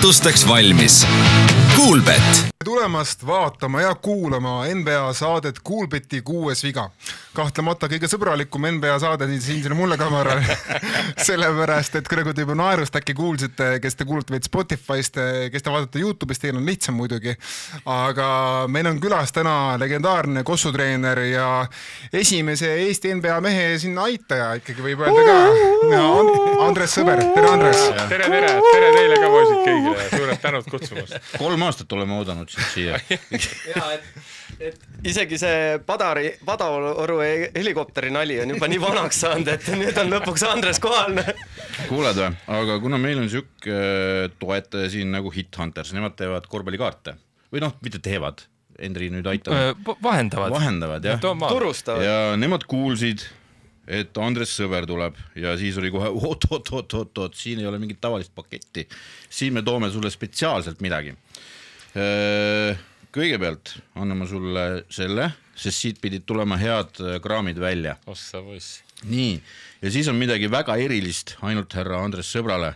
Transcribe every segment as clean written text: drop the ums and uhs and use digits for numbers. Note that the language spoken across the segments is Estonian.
kaotusteks valmis. Kuulbet. Tulemast vaatama ja kuulama NBA saadet Kuulbeti 6 viga. Kahtlemata kõige sõbralikum NBA saade siin mulle kamaral. Sellepärast, et kui te juba naerust äkki kuulsite, kes te kuulate meid Spotify'st, kes te vaatate YouTube'ist, teil on lihtsam muidugi. Aga meil on külas täna legendaarne kossutreener ja esimese Eesti NBA mehe sinna aitaja ikkagi võib öelda ka. Andres Sõber. Tere, Andres. Tere teile ka poisid kõigile. Suured tänud kutsumast. 3 aastat oleme oodanud siia. Ja, et isegi see Padaoru helikopteri nali on juba nii vanaks saanud, et nüüd on lõpuks Andres kohal. Kuuled või? Aga kuna meil on siuke toetaja siin nagu Hit Hunters, nemad teevad korvpallikaarte. Või noh, mitte teevad. Endri nüüd aitab. Vahendavad, jah. Turustavad. Ja nemad kuulsid, et Andres Sõber tuleb ja siis oli kohe oot, siin ei ole mingit tavalist paketti. Siin me toome sulle spetsiaalselt midagi. Kõigepealt anname sulle selle, sest siit pidid tulema head kraamid välja. Ossa võiss. Nii, ja siis on midagi väga erilist ainult härra Andres Sõbrale.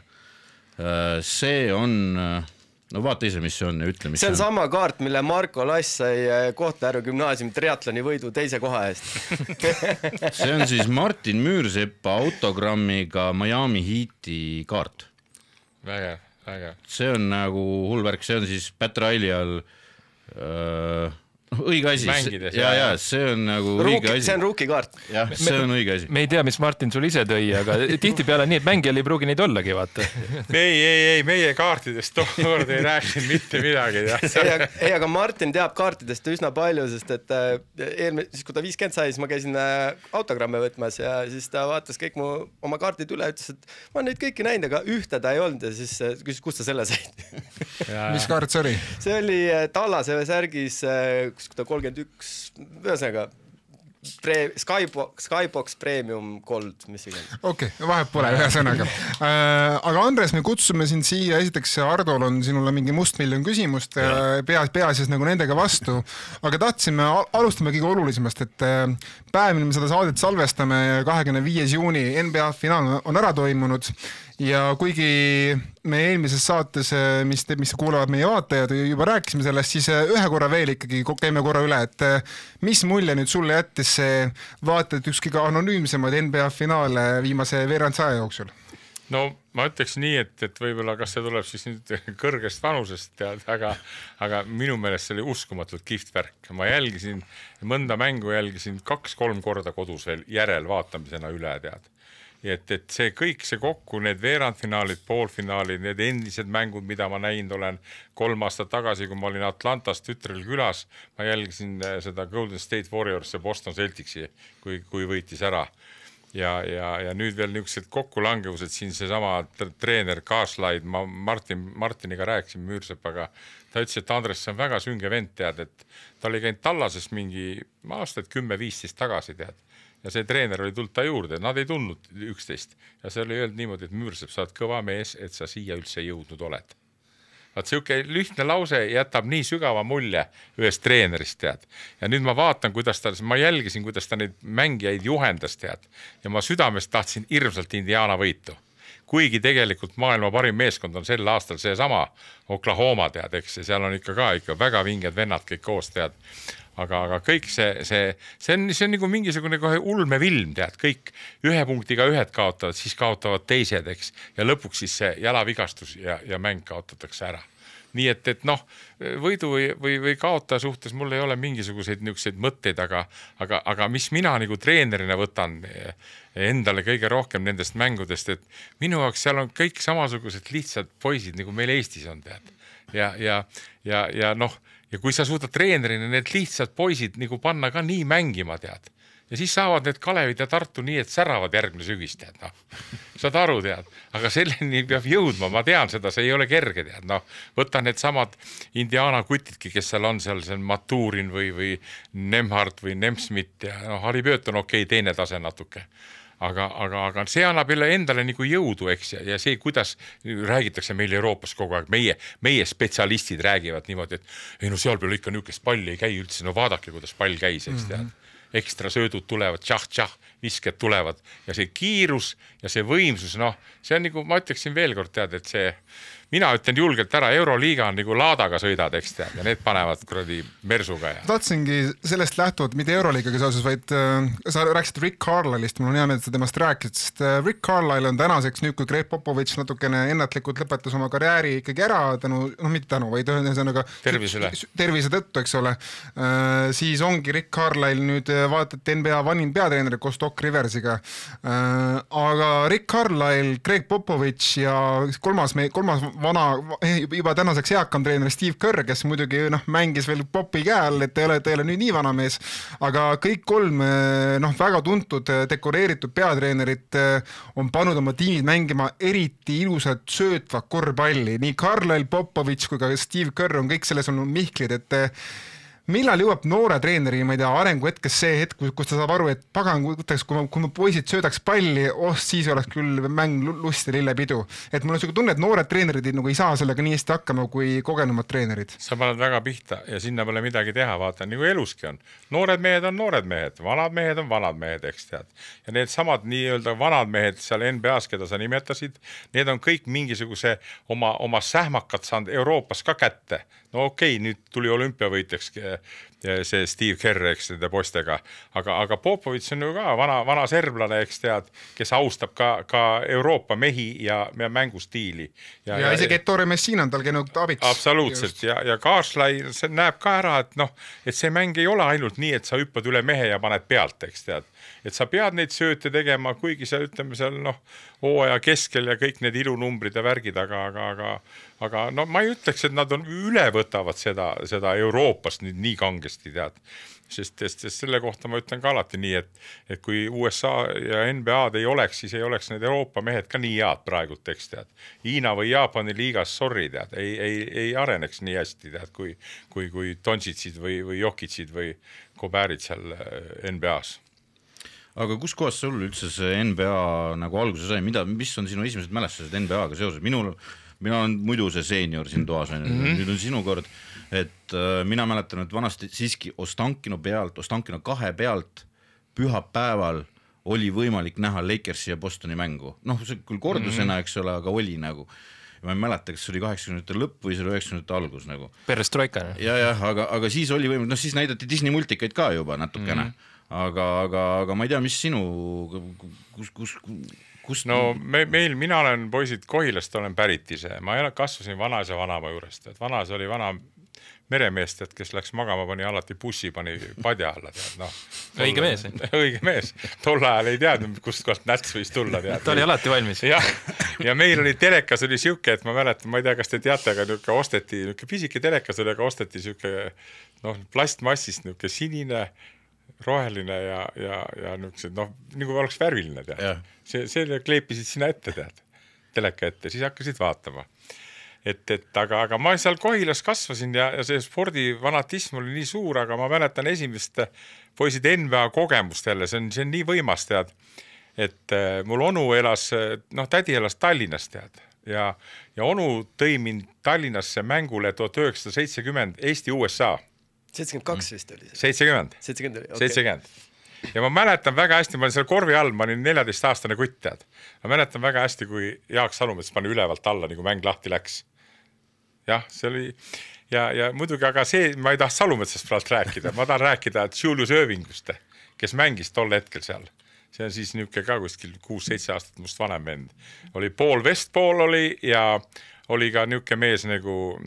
See on, no vaata ise, mis see on ja ütle, mis see on. Sama kaart, mille Marko Lass sai Kohtla-Järve gümnaasiumi triatloni võidu 2. koha eest. See on siis Martin Müürsepa autogrammiga Miami Heati kaart. Vägev. See on nagu hull värk, see on siis Pat Riley all õige asi. Mängides. Ja, see on nagu õige asi. See on ruukikaart. Jah, see on õige asi. Me ei tea, mis Martin sul ise tõi, aga tihti peale nii, et mängijal ei pruugi neid ollagi, vaata. Ei, meie kaartidest tookord ei rääkinud mitte midagi. Ei, aga Martin teab kaartidest üsna palju, sest et siis kui ta 50 sai, siis ma käisin autogramme võtmas ja siis ta vaatas kõik mu oma kaardid üle, ütles, et ma olen neid kõiki näinud, aga ühte ta ei olnud ja siis küsis, kust ta selle said. Mis kaart see oli? See oli Tallase särgis 31, ühesõnaga Skybox Premium Gold, mis iganes. Okei, vahet pole ühe sõnaga. Aga Andres, me kutsume sind siia, esiteks Ardol on sinule mingi mustmiljon küsimust, peasis nagu nendega vastu, aga tahtsime alustame kõige olulisemast, et päev, mil me seda saadet salvestame 25. juuni NBA finaal on ära toimunud ja kuigi me eelmises saates, mis kuulavad meie vaatajad, juba rääkisime sellest, siis ühe korra veel ikkagi käime korra üle, et mis mulje nüüd sulle jättis see vaatajad üks kõige anonüümsemad NBA finaale viimase veerand saja jooksul? No ma ütleks nii, et võib-olla kas see tuleb siis nüüd kõrgest vanusest, aga minu meelest see oli uskumatult kihvt värk. Ma jälgisin, mõnda mängu jälgisin 2-3 korda kodus veel järel vaatamisena üle, tead. Et see kõik see kokku, need veerandfinaalid, poolfinaalid, need endised mängud, mida ma näinud olen 3 aastat tagasi, kui ma olin Atlantas tütrel külas, ma jälgisin seda Golden State Warriors ja Boston Celticsi, kui võitis ära. Ja nüüd veel niisugused kokkulangevused siin seesama treener Kaaslaid, ma Martiniga rääkisin Müürsepaga, ta ütles, et Andres on väga sünge vend, tead, et ta oli käinud Tallases mingi aastaid 10-15 tagasi, tead. Ja see treener oli tulnud ta juurde, nad ei tundnud 11 ja see oli öelnud niimoodi, et Müürsepp, sa oled kõva mees, et sa siia üldse jõudnud oled. Vaat siuke lihtne lause jätab nii sügava mulje ühest treenerist, tead. Ja nüüd ma vaatan, ma jälgisin, kuidas ta neid mängijaid juhendas, tead. Ja ma südamest tahtsin hirmsalt Indiana võitu. Kuigi tegelikult maailma parim meeskond on sel aastal seesama Oklahoma, tead, eks, ja seal on ikka väga vinged vennad kõik koos, tead. Aga kõik see on nagu mingisugune kohe ulmevilm, tead, kõik ühe punktiga ühed kaotavad, siis kaotavad teised, eks, ja lõpuks siis see jalavigastus ja mäng kaotatakse ära. Nii et noh, võidu või kaota suhtes mul ei ole mingisuguseid niisuguseid mõtteid, aga mis mina nagu treenerina võtan endale kõige rohkem nendest mängudest, et minu jaoks seal on kõik samasugused lihtsad poisid, nagu meil Eestis on, tead. Ja noh, ja kui sa suudad treenerina need lihtsad poisid nagu panna ka nii mängima, tead. Ja siis saavad need Kalevid ja Tartu nii, et säravad järgmine sügis, tead, noh. Saad aru, tead. Aga selleni peab jõudma, ma tean seda, see ei ole kerge, tead, noh. Võta need samad Indiana kutidki, kes seal on Maturin või Nemhard või Nemsmith ja noh, Haribööt on okei, teine tase natuke. Aga see annab jälle endale nagu jõudu, eks, ja see, kuidas räägitakse meil Euroopas kogu aeg, meie spetsialistid räägivad niimoodi, et ei no seal peal ikka niisugust palli ei käi üldse, no vaadake, kuidas pall käis, eks tead. Ekstra söödud tulevad, tšah, visked tulevad ja see kiirus ja see võimsus, noh, see on nagu, ma ütleksin veel kord, tead, et see mina ütlen julgelt ära, Euroliiga on nagu laadaga sõidad, eks tead, ja need panevad kuradi mersuga. Ja. Tahtsingi sellest lähtuvalt, mitte Euroliigaga seoses, vaid sa rääkisid Rick Carlisle'ist, mul on hea meel, et sa temast rääkisid, sest Rick Carlisle on tänaseks nüüd, kui Greg Popovich natukene ennatlikult lõpetas oma karjääri ikkagi ära mitte tänu, vaid ühesõnaga tervise tõttu, eks ole, siis ongi Rick Carlisle nüüd vaatad NBA vanim peatreener koos Doc Riversiga. Aga Rick Carlisle, Greg Popovich ja kolmas vana, juba tänaseks eakam treener Steve Kerr, kes muidugi mängis veel Popi käe all, et ta ei ole nüüd nii vana mees, aga kõik kolm väga tuntud dekoreeritud peatreenerit on pannud oma tiimid mängima eriti ilusat söötvat korvpalli. Nii Carlisle, Popovich kui ka Steve Kerr on kõik selles olnud mihklid, et millal jõuab noore treeneri, ma ei tea, arenguhetkes see hetk, kus ta saab aru, et pagan, kui ma poisid söödaks palli, siis oleks küll mäng lust ja lillepidu. Et mul on selline tunne, et noored treenerid ei saa sellega nii hästi hakkama kui kogenumad treenerid. Sa paned väga pihta ja sinna pole midagi teha, vaata, nagu eluski on. Noored mehed on noored mehed, vanad mehed on vanad mehed, eks tead. Ja need samad nii-öelda vanad mehed seal NBAs, keda sa nimetasid, need on kõik mingisuguse oma sähmakat saanud Euroopas ka kätte. No okei, nüüd tuli olümpiavõitjaks see Steve Kerr, eks nende postega, aga Popovich on ju ka vana serblane, eks tead, kes austab ka Euroopa mehi ja mängustiili. Ja isegi Ettore Messina on tal käinud abiks. Absoluutselt, ja Carlisle näeb ka ära, et see mäng ei ole ainult nii, et sa hüppad üle mehe ja paned pealt, eks tead. Et sa pead neid sööte tegema, kuigi sa ütleme seal hooaja keskel ja kõik need ilunumbrid ja värgid, aga ma ei ütleks, et nad üle võtavad seda Euroopast nüüd nii kangesti, tead. Sest selle kohta ma ütlen ka alati nii, et kui USA ja NBA-d ei oleks, siis ei oleks need Euroopa mehed ka nii head praegult, eks tead. Hiina või Jaapani liigas, sorry, tead, ei areneks nii hästi, tead, kui Doncicid või Jokicid või Gobert seal NBA-s. Aga kus kohas sul üldse see NBA nagu alguse sai, mis on sinu esimesed mälestused NBA-ga seoses? Mina olen muidu see seenior siin toas, nüüd on sinu kord, et mina mäletan, et vanasti siiski Ostankino 2 pealt pühapäeval oli võimalik näha Lakersi ja Bostoni mängu. See küll kordusena, eks ole, aga oli nagu. Ma ei mäleta, kas see oli 80-ndate lõpp või see oli 90-ndate algus nagu. Perestroika. Ja, aga siis oli võimalik, siis näidati Disney multikaid ka juba natukene. Aga ma ei tea, mis sinu, kus... Mina olen poisid Kohilast, olen pärit ise. Ma kasvasin vanaisa vanama juurest. Vanaisa oli vana meremeest, kes läks magama, pani alati bussi, pani padja alla. Õige mees. Õige mees. Tol ajal ei teadnud, kust kohast näts võis tulla. Ta oli alati valmis. Ja meil oli telekas, oli siuke, et ma mäletan, ma ei tea, kas te teate, aga osteti, pisike telekas oli, aga osteti siuke plastmassist sinine, roheline ja niisugused, nagu oleks värviline, tead. See kleepisid sinna ette, tead, teleka ette, siis hakkasid vaatama. Aga ma seal Kohilas kasvasin ja see spordi fanatism oli nii suur, aga ma mäletan esimest poisid NBA kogemust jälle, see on nii võimas, tead, et mul onu tädi elas Tallinnas, tead, ja onu tõi mind Tallinnasse mängule 1970 Eesti-USA. 72 vist oli see. 70. 70. Ja ma mäletan väga hästi, ma olin seal korvi all, ma olin 14-aastane kutt, tead. Ma mäletan väga hästi, kui Jaak Salumets pani ülevalt alla, nagu mäng lahti läks. Jah, see oli, ja muidugi, aga see, ma ei taha Salumetsast praalt rääkida, ma tahan rääkida Julius Irvingust, kes mängis tol hetkel seal. See on siis niuke ka kuskil 6-7 aastat must vanem vend. Oli Paul Westphal oli ja oli ka niuke mees nagu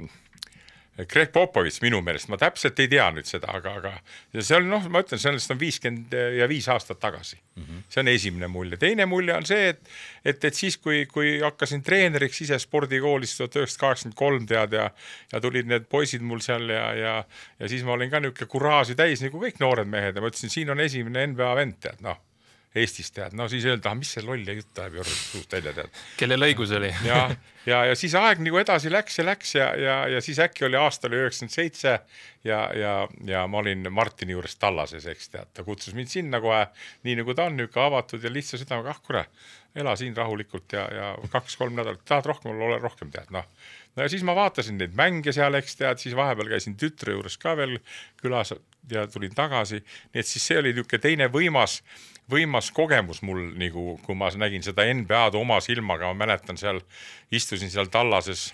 Greg Popovich minu meelest, ma täpselt ei tea nüüd seda, aga see oli, ma ütlen, sellest on 55 aastat tagasi. See on esimene mulje. Teine mulje on see, et siis, kui hakkasin treeneriks ise spordikoolis 1983 tead ja tulid need poisid mul seal ja siis ma olin ka niuke kuraaži täis, nagu kõik noored mehed ja ma ütlesin, siin on esimene NBA vend, tead, Eestis, tead, siis öelda, mis see loll ja jutt läheb suust välja, tead. Kellel õigus oli. Ja siis aeg nagu edasi läks ja siis äkki oli aastal 97 ja ma olin Martini juures Tallases, eks tead. Ta kutsus mind sinna kohe, nii nagu ta on niuke avatud ja lihtsalt südamega, kuule, ela siin rahulikult ja 2-3 nädalat, tahad rohkem, ole rohkem, tead, No ja siis ma vaatasin neid mänge seal, eks tead, siis vahepeal käisin tütre juures ka veel külas ja tulin tagasi. Nii et siis see oli niuke teine võimas kogemus mul, nagu, kui ma nägin seda NBA-d oma silmaga, ma mäletan seal, istusin seal Tallases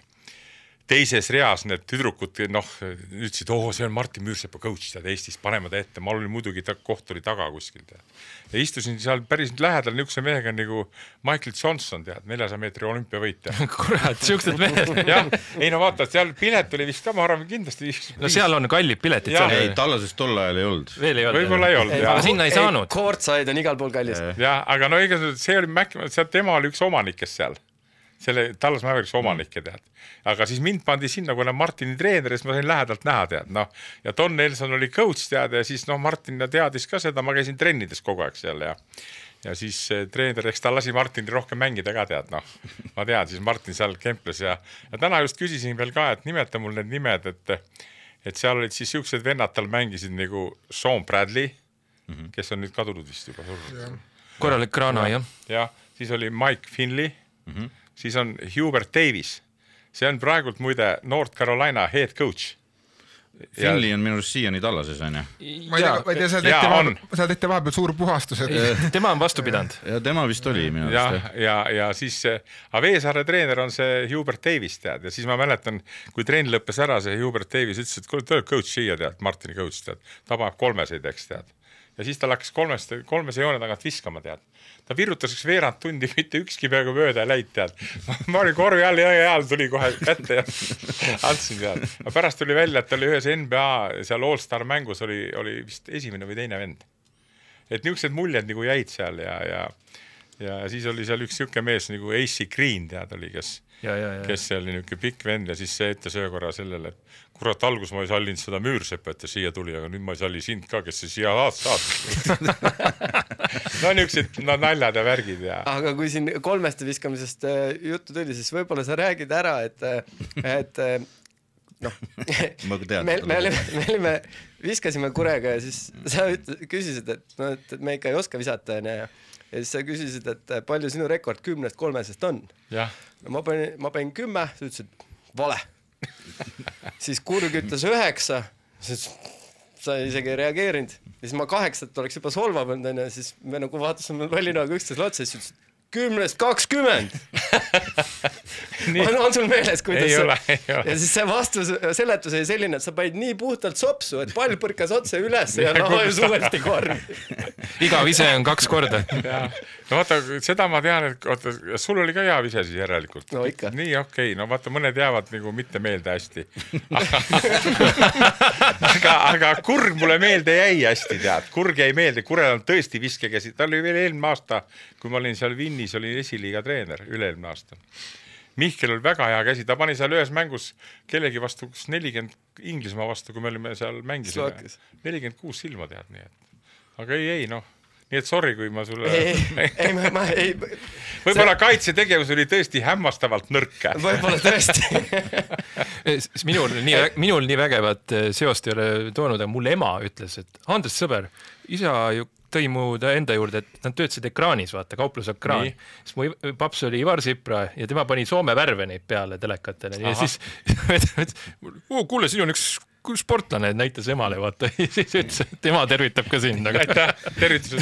teises reas need tüdrukud, ütlesid, see on Martin Müürsepa coach, tead, Eestis, paneme ta ette. Ma olin muidugi koht oli taga kuskil, tead. Ja istusin seal päris lähedal niisuguse mehega nagu Michael Johnson, tead, 400 meetri olümpiavõitja. Kurat, siuksed mehed. Jah, ei no vaata, seal pilet oli vist ka, ma arvan, kindlasti. No seal on kallid piletid. Ei, Tallasest tol ajal ei olnud. Veel ei olnud. Võib-olla ei olnud. Aga sinna ei saanud. Courtside on igal pool kallis. Jah, aga no see oli tema oli üks omanikest seal. Selle Tallas Mavericks omanikke, tead. Aga siis mind pandi sinna, kuna Martini treener, siis ma sain lähedalt näha, tead. Ja Don Nelson oli coach, tead, ja siis Martin teadis ka seda, ma käisin trennides kogu aeg seal ja siis treener, eks ta lasi Martini rohkem mängida ka, tead, ma tean, siis Martin seal kemples ja täna just küsisin veel ka, et nimeta mul need nimed, et seal olid siis siuksed vennad, tal mängisid nagu Sean Bradley, kes on nüüd kadunud vist juba surnud. Korralik kraana, jah. Ja, siis oli Mike Finley, siis on Hubert Davis. See on praegult muide North Carolina head coach. Finley on minu siiani Tallases, on ju? Ma ei tea, seal tehti vahepeal suur puhastus. Tema on vastu pidanud. Ja tema vist oli minu arust. Ja siis Veesaare treener on see Hubert Davis, tead. Ja siis ma mäletan, kui trenn lõppes ära, see Hubert Davis ütles, et tuleb coach siia, tead, Martini coach, tead. Ta paneb 3 eks, tead. Ja siis ta läks 3 joone tagant viskama, tead. Ta virutas üks veerand tundi, mitte ükski peaaegu mööda ja läid, tead. Ma olin korvi all ja ajal tuli kohe kätte ja andsin, tead. Aga pärast tuli välja, et ta oli ühes NBA seal All-Star mängus oli vist esimene või teine vend. Et niisugused muljed nagu jäid seal ja siis oli seal üks siuke mees nagu AC Green, tead, oli, kes oli niisugune pikk vend ja siis see ütles ühe korra sellele, et kurat, algus ma ei sallinud seda Müürsepa, et ta siia tuli, aga nüüd ma ei salli sind ka, kes see siia saad. No niisugused naljad ja värgid. Aga kui siin 3 viskamisest juttu tuli, siis võib-olla sa räägid ära, et me viskasime Kurega ja siis sa küsisid, et me ikka ei oska visata ja siis sa küsisid, et palju sinu rekord 10-3 on. Ma panin 10, sa ütlesid, vale. Siis Kurg ütles 9, siis sa isegi ei reageerinud. Siis ma 8 oleks juba solvanud, siis me nagu vaatasime Vallinaga üksteisele otsa, siis ütlesid 10-20. On sul meeles, kuidas ei ole. Ja siis see seletus oli selline, et sa panid nii puhtalt sopsu, et pall põrkas otse üles ja nahajus uuesti korvi. Iga vise on 2 korda. No vaata, seda ma tean, et sul oli ka hea vise siis järelikult. No ikka. Nii okei, no vaata, mõned jäävad nagu mitte meelde hästi. Aga Kurg mulle meelde jäi hästi, tead. Kurg jäi meelde, Kurel on tõesti viskekäsi. Ta oli veel eelmine aasta, kui ma olin seal Vinnis, oli esiliiga treener üle-eelmine aasta. Mihkel oli väga hea käsi, ta pani seal ühes mängus kellegi vastu 40 Inglismaa vastu, kui me olime seal mängisime. 46 silma, tead, nii et. Aga ei, nii et sorry, kui ma sulle... Ei. Võib-olla kaitsetegevus oli tõesti hämmastavalt nõrk. Võib-olla tõesti. Minul nii vägevat seost ei ole toonud, aga mul ema ütles, et Andres sõber, isa ju tõi mu enda juurde, et nad töötasid ekraanis, vaata, kauplusekraan. Siis mu paps oli Ivar Sipra ja tema pani Soome värve neid peale telekatele. Ja siis kuule, siin on üks sportlane, näitas emale, vaata. Siis ütles, et ema tervitab ka sind. Aitäh, tervitused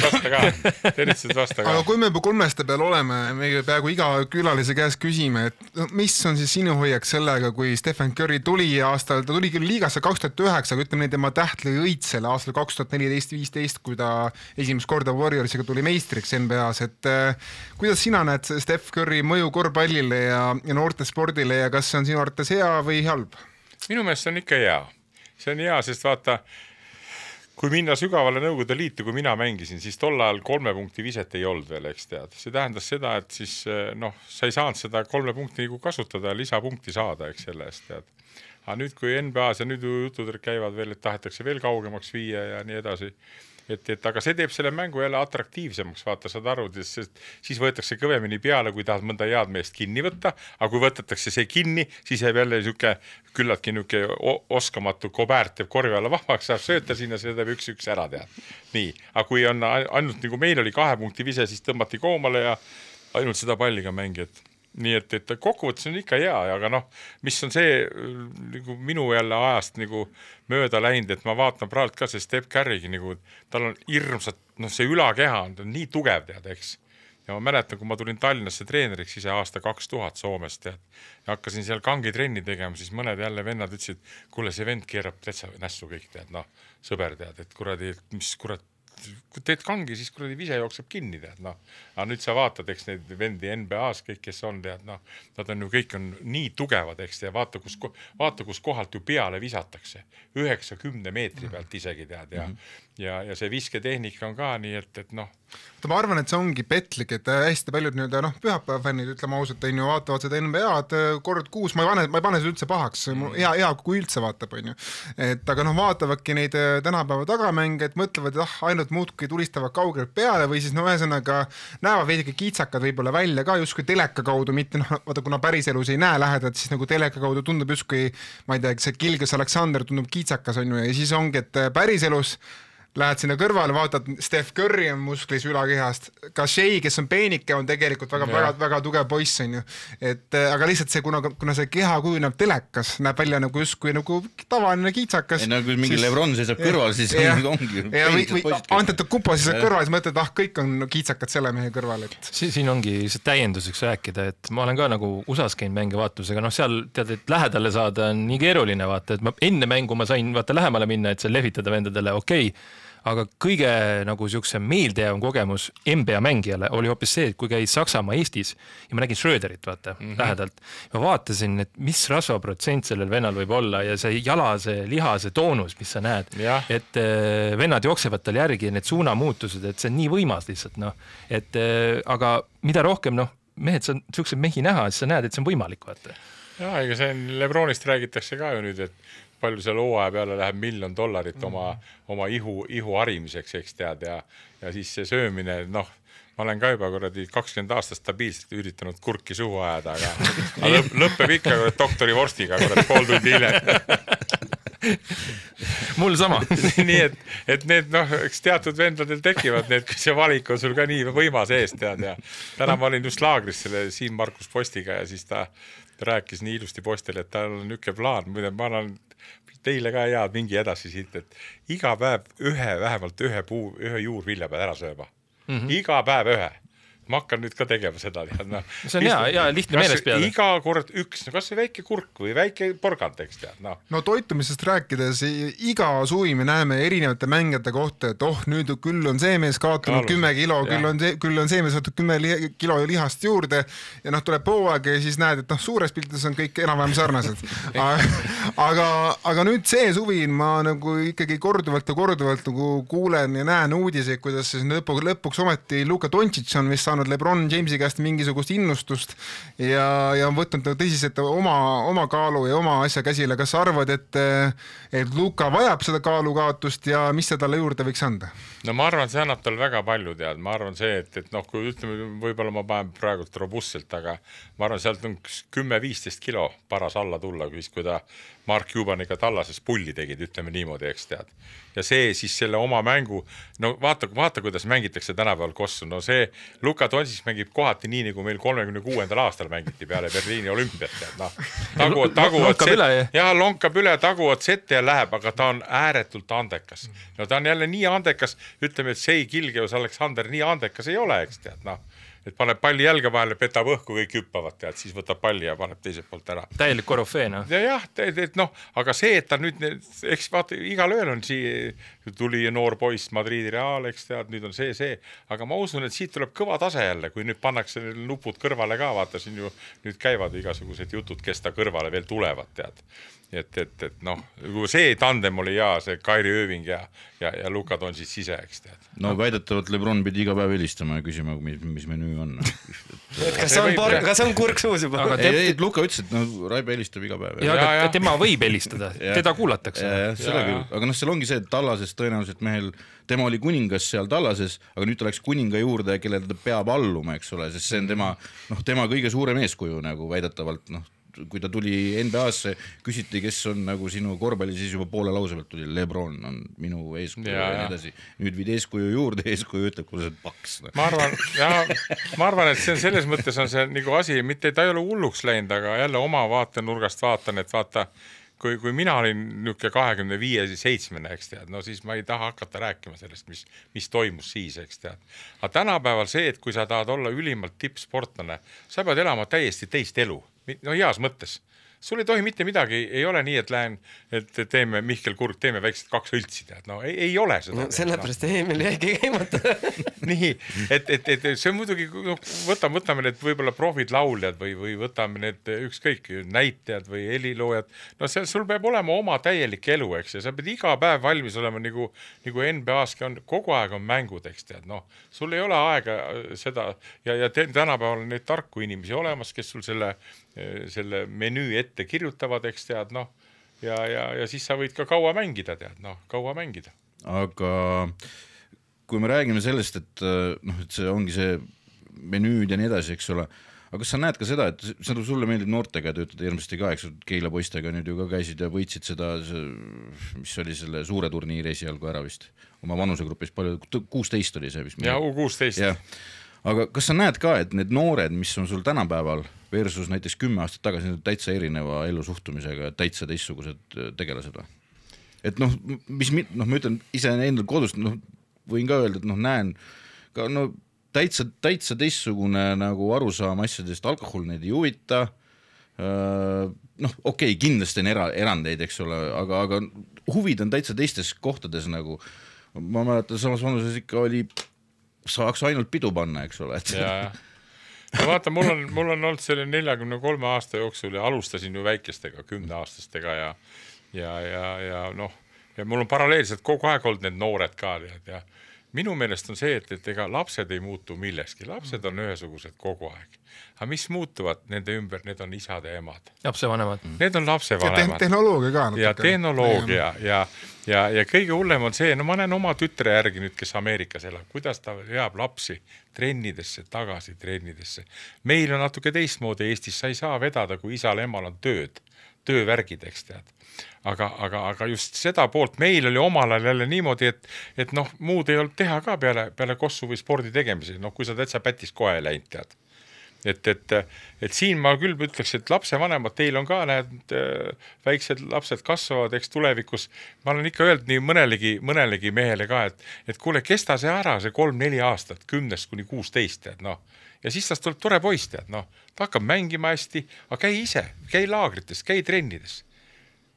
vasta ka. Aga kui me juba 3 peal oleme, me peaaegu iga külalise käes küsime, et mis on siis sinu hoiak sellega, kui Stephen Curry tuli aastal, ta tuli küll liigasse 2009, aga ütleme, tema täht lõi õitsele aastal 2014-15, kui ta esimest korda Warriorsiga tuli meistriks NBA-s, et kuidas sina näed Steph Curry mõju korvpallile ja noorte spordile ja kas see on sinu arvates hea või halb? Minu meelest see on ikka hea. See on hea, sest vaata, kui minna sügavale Nõukogude Liitu, kui mina mängisin, siis tol ajal 3 punkti viset ei olnud veel, eks tead. See tähendas seda, et siis sa ei saanud seda 3 punkti nagu kasutada ja lisapunkti saada, eks selle eest tead. Aga nüüd, kui NBA-s ja nüüd jutud käivad veel, et tahetakse veel kaugemaks viia ja nii edasi, aga see teeb selle mängu jälle atraktiivsemaks, vaata, saad aru, siis võetakse kõvemini peale, kui tahad mõnda head meest kinni võtta, aga kui võtetakse see kinni, siis jääb jälle küllaltki oskamatu Kobert teeb korvi alla vabaks, saab sööta sinna, see teeb 1-1 ära tead. Nii, aga kui on ainult nagu meil oli 2 punkti vise, siis tõmmati koomale ja ainult seda palliga mängi, nii et kokkuvõttes on ikka hea, aga mis on see nagu minu jälle ajast nagu mööda läinud, et ma vaatan praegu ka see Steph Currygi, nagu, tal on hirmsat, see ülakeha on nii tugev tead, eks. ja ma mäletan, kui ma tulin Tallinnasse treeneriks ise aasta 2000 Soomest ja hakkasin seal kangitrenni tegema, siis mõned jälle vennad ütlesid, kuule, see vend keerab täitsa nässu kõik, tead, noh, sõber, tead, et kuradi, mis kurat, kui teed kangi, siis kuradi vise jookseb kinni, tead, noh. Aga nüüd sa vaatad, eks neid vendi NBA-s kõik, kes on, tead, noh, nad on ju kõik on nii tugevad, eks, ja vaata, kus kohalt ju peale visatakse. 9-10 meetri pealt isegi, tead, ja see visketehnika on ka nii, et noh. Ma arvan, et see ongi petlik, et hästi paljud nüüd, noh, pühapäeva fännid, ütleme ausalt, on ju, vaatavad seda NBA-d kord kuus, ma ei pane seda üldse pahaks, hea, kui üldse vaatab, on ju. Et aga noh, vaatavadki neid tänapäeva tagamänge, et mõtlevad, et ainult muudki tulistavad kaugelt peale või siis no ühesõnaga näevad veidike kiitsakad võib-olla välja ka justkui teleka kaudu, mitte noh, vaata kuna päris elus ei näe lähedalt, siis nagu teleka kaudu tundub justkui, ma ei tea, see Kilgas Aleksander tundub kiitsakas, on ju, ja siis ongi, et päris elus lähed sinna kõrvale, vaatad, Steph Curry on musklis ülakehast, ka Shea, kes on peenike, on tegelikult väga tugev poiss, on ju. Et, aga lihtsalt see, kuna see keha kujuneb telekas, näeb välja nagu justkui nagu tavaline kiitsakas. Ei, no kui mingi Lebron seisab kõrval, siis ongi või Antetokounmpo seisab kõrval, siis mõtled, kõik on kiitsakad selle mehe kõrval. Et. Siin ongi see täienduseks rääkida, et ma olen ka nagu USA's käinud mänge vaatlusega, noh seal tead, et lähedale saada on nii keeruline vaata, et ma enne mängu ma sain vaata lähemale minna, et seal lehvitada vendadele, okei. Aga kõige nagu siukse meeldejääv kogemus NBA mängijale oli hoopis see, et kui käis Saksamaa Eestis ja ma nägin Schröderit vaata lähedalt. Ma vaatasin, et mis rasvaprotsent sellel vennal võib olla ja see jalase, lihase toonus, mis sa näed, et vennad jooksevad tal järgi ja need suunamuutused, et see on nii võimas lihtsalt, noh. Et aga mida rohkem, noh, mehed, sa siukseid mehi näha, siis sa näed, et see on võimalik, vaata. Ja, ega see Lebronist räägitakse ka ju nüüd, et palju seal hooaja peale läheb $1 000 oma ihu harimiseks, eks tead, ja siis see söömine, noh, ma olen ka juba 20 aastat stabiilselt üritanud kurki suhu ajada, aga lõppeb ikka doktori vorstiga pool tundi hiljem. Mul sama. Nii, et need, noh, eks teatud vendadel tekivad need, kui see valik on sul ka nii võimas eest, tead, ja täna ma olin just laagris selle Siim Markus Postiga ja siis ta rääkis nii ilusti Postile, et tal on niisugune plaan, muide ma annan teile ka head mingi edasi siit, et iga päev vähemalt ühe juurvilja pead ära sööma. Iga päev ühe. Ma hakkan nüüd ka tegema seda. No, see on hea lihtne meeles peale. Iga kord üks, kas see väike kurk või väike porgand, eks tead. No toitumisest rääkides, iga suvi me näeme erinevate mängijate kohta, et nüüd küll on see mees kaotanud 10 kilo, küll on see mees võtnud 10 kilo lihast juurde ja noh, tuleb hooaeg ja siis näed, et noh, suures piltis on kõik enam-vähem sarnased. aga nüüd see suvi ma nagu ikkagi korduvalt nagu kuulen ja näen uudiseid, kuidas siis lõpuks ometi Luka Doncic on vist Lebron Jamesi käest mingisugust innustust ja on võtnud tõsiselt oma kaalu ja oma asja käsile. Kas sa arvad, et Luka vajab seda kaalukaotust ja mis see talle juurde võiks anda? No ma arvan, see annab tal väga palju tead. Ma arvan see, et noh, kui ütleme, võib-olla ma panen praegult robustselt, aga ma arvan, sealt on 10-15 kilo paras alla tulla, kui ta Mark Cubaniga Tallases pulli tegid, ütleme niimoodi, eks tead. Ja see siis selle oma mängu, no vaata kuidas mängitakse tänapäeval kossu, no see Luka Doncic mängib kohati nii, nagu meil 36. aastal mängiti peale Berliini olümpiat, tead, noh. Lonkab üle, taguvad sette ja läheb, aga ta on ääretult andekas. No ta on jälle nii andekas, ütleme, et see Kilgeus Aleksander nii andekas ei ole, eks tead, noh. Et paneb palli jälge vahele, petab õhku, kõik hüppavad, tead, siis võtab palli ja paneb teiselt poolt ära. Täielik korofeen, noh. Ja, noh, aga see, et ta nüüd, eks vaata, igal ööl on tuli noor poiss Madridi Real, eks tead, nüüd on see, aga ma usun, et siit tuleb kõva tase jälle, kui nüüd pannakse nupud kõrvale ka, vaata siin ju nüüd käivad igasugused jutud, kes ta kõrvale veel tulevad, tead. Et noh, see tandem oli see Kairi Ööving ja Luka Doncic ise, eks tead. No väidetavalt Lebron pidi iga päev helistama ja küsima, mis menüü on. Kas on kurk suus juba? Ei, Luka ütles, et no Raibe helistab iga päev. Ja tema võib helistada, teda kuulatakse. Aga noh, seal ongi see, et Tallases tõenäoliselt mehel, tema oli kuningas seal Tallases, aga nüüd ta läks kuninga juurde, kellele ta peab alluma, eks ole, sest see on tema kõige suurem eeskuju nagu väidetavalt, noh, kui ta tuli NBA-sse, küsiti, kes on nagu sinu korvpalli, siis juba poole lause pealt tuli Lebron on minu eeskuju ja nii edasi. Nüüd viid eeskuju juurde, eeskuju ütleb, kui see on paks. Ma arvan, et see on selles mõttes on see nagu asi, mitte ta ei ole hulluks läinud, aga jälle oma vaatenurgast vaatan, et vaata, kui mina olin niuke 25-7, eks tead, no siis ma ei taha hakata rääkima sellest, mis toimus siis, eks tead. Aga tänapäeval see, et kui sa tahad olla ülimalt tippsportlane, sa pead elama täiesti teist elu, no heas mõttes. Sul ei tohi mitte midagi, ei ole nii, et lähen, et teeme Mihkel Kurg, teeme väiksed 2 õltsi, tead, no ei ole seda. No, sellepärast Emil jäigi käimata. Nii, et see on muidugi, no, võtame need võib-olla profid lauljad või võtame need ükskõik näitajad või heliloojad, no sul peab olema oma täielik elu, eks, ja sa pead iga päev valmis olema nagu NBA-ski on, kogu aeg on mängud, eks tead, noh, sul ei ole aega seda ja tänapäeval on neid tarku inimesi olemas, kes sul selle menüü ette kirjutavad, eks tead, noh, ja siis sa võid ka kaua mängida, tead, noh, kaua mängida. Aga kui me räägime sellest, et see ongi see menüüd ja nii edasi, eks ole, aga kas sa näed ka seda, et sulle meeldib noortega töötada hirmsasti ka, eks Keila poistega nüüd ju ka käisid ja võitsid seda, mis oli selle suure turniiri esialgu ära vist, oma vanusegrupis palju, 16 oli see vist. Ja U16. Ja. Aga kas sa näed ka, et need noored, mis on sul tänapäeval versus näiteks 10 aastat tagasi, need täitsa erineva elusuhtumisega, täitsa teistsugused tegelased või? Et noh, ma ütlen ise endal kodust, võin ka öelda, et näen ka täitsa teistsugune nagu arusaam asjadest, alkohol neid ei huvita, okei, kindlasti on erandeid, eks ole, aga huvid on täitsa teistes kohtades nagu, ma mäletan, samas vanuses ikka oli saaks ainult pidu panna, eks ole. Ja. No vaata, mul on olnud selle 43 aasta jooksul ja alustasin ju väikestega, 10-aastastega ja mul on paralleelselt kogu aeg olnud need noored ka ja minu meelest on see, et ega lapsed ei muutu millekski, lapsed on ühesugused kogu aeg. Aga mis muutuvad nende ümber, need on isad ja emad. Lapsevanemad. Need on lapsevanemad. Ja tehnoloogia ka. Ja tehnoloogia ja kõige hullem on see, ma näen oma tütre järgi nüüd, kes Ameerikas elab, kuidas ta veab lapsi trennidesse, tagasi trennidesse. Meil on natuke teistmoodi Eestis, sa ei saa vedada, kui isal emal on töövärgid, eks tead. Aga just seda poolt meil oli omal ajal jälle niimoodi, et muud ei olnud teha ka peale kossu või spordi tegemise, kui sa täitsa pätis kohe läinud, tead. Et siin ma küll ütleks, et lapsevanemad, teil on ka need väiksed lapsed kasvavad, eks tulevikus. Ma olen ikka öelnud nii mõnelegi mehele ka, et kuule, kesta see ära, see 3-4 aastat, 10-16, tead, ja siis tast tuleb tore poiss, tead, ta hakkab mängima hästi, aga käi ise, käi laagrites, käi trennides.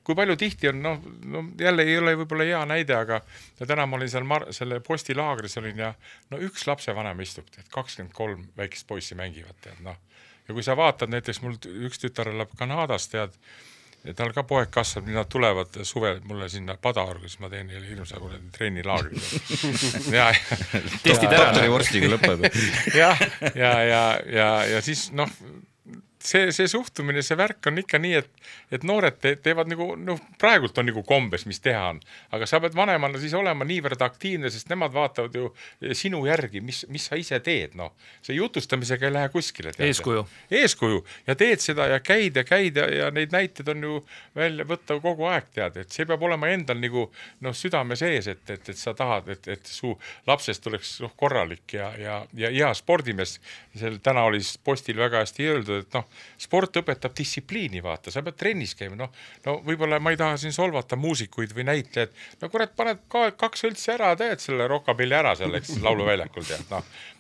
Kui palju tihti on, jälle ei ole võib-olla hea näide, aga täna ma olin seal selle postilaagris olin ja üks lapsevanem istub, 23 väikest poissi mängivad, tead, ja kui sa vaatad, näiteks mul üks tütar elab Kanadast, tead, tal ka poeg kasvab, nad tulevad suvel mulle sinna Padaorgu, siis ma teen neile hirmsa trennilaagri. Testid ära. Vorstiga lõpeb. Ja siis, see suhtumine, see värk on ikka nii, et noored teevad nagu, praegult on nagu kombes, mis teha on, aga sa pead vanemana siis olema niivõrd aktiivne, sest nemad vaatavad ju sinu järgi, mis sa ise teed, see jutustamisega ei lähe kuskile. Eeskuju ja teed seda ja käid ja neid näited on ju välja võtta kogu aeg, tead, et see peab olema endal nagu südame sees, et sa tahad, et su lapsest tuleks korralik ja hea spordimees. Täna oli postil väga hästi öeldud, et sport õpetab distsipliini, vaata, sa pead trennis käima, võib-olla ma ei taha siin solvata muusikuid või näitlejaid, kurat, paned 2 õltsi ära, teed selle rockapilli ära selleks lauluväljakul, tead,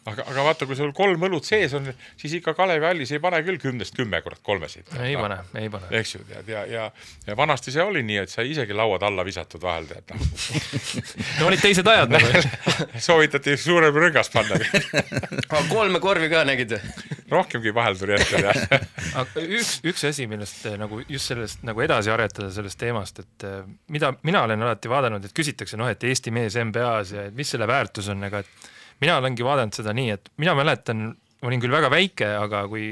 aga vaata, kui sul 3 õlut sees on, siis ikka Kalevi hallis ei pane küll 10-10 korda 3-sid. Ei pane. Eks ju, tead, ja vanasti see oli nii, et sa isegi lauad alla visatud vahel, tead. Olid teised ajad. Soovitati suurem rõngas panna. 3 korvi ka nägid? Rohkemgi vahel tuli ette. Üks asi, millest just sellest edasi aretada sellest teemast, et mida mina olen alati vaadanud, et küsitakse, et Eesti mees NBA-s ja mis selle väärtus on, aga mina olengi vaadanud seda nii, et mina mäletan, olin küll väga väike, aga kui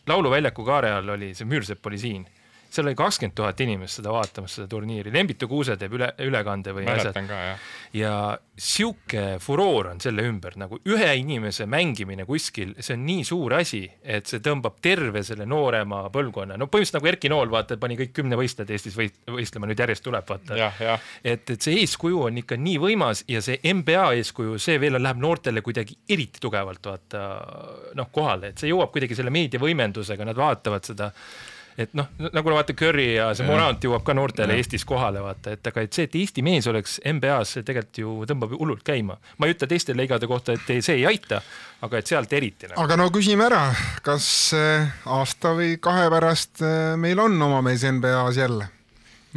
lauluväljaku kaare all oli see Müürsepp oli siin, seal oli 20 000 inimest seda vaatamas seda turniiri, Lembitu Kuuse teeb ülekande või asjad. Ja siuke furoor on selle ümber, nagu ühe inimese mängimine kuskil, see on nii suur asi, et see tõmbab terve selle noorema põlvkonna. Põhimõtteliselt nagu Erki Nool, vaata, pani kõik 10 võistled Eestis võistlema, nüüd järjest tuleb, vaata. Et see eeskuju on ikka nii võimas ja see NBA eeskuju, see veel läheb noortele kuidagi eriti tugevalt, vaata, kohale, et see jõuab kuidagi selle meediavõimendusega, nad vaatavad seda et noh, nagu vaata Curry ja see Morant jõuab ka noortele Eestis kohale, vaata, et aga et see, et Eesti mees oleks NBA-s, see tegelikult ju tõmbab hullult käima. Ma ei ütle teiste liigade kohta, et see ei aita, aga et sealt eriti. Aga no küsime ära, kas aasta või 2 pärast meil on oma mees NBA-s jälle?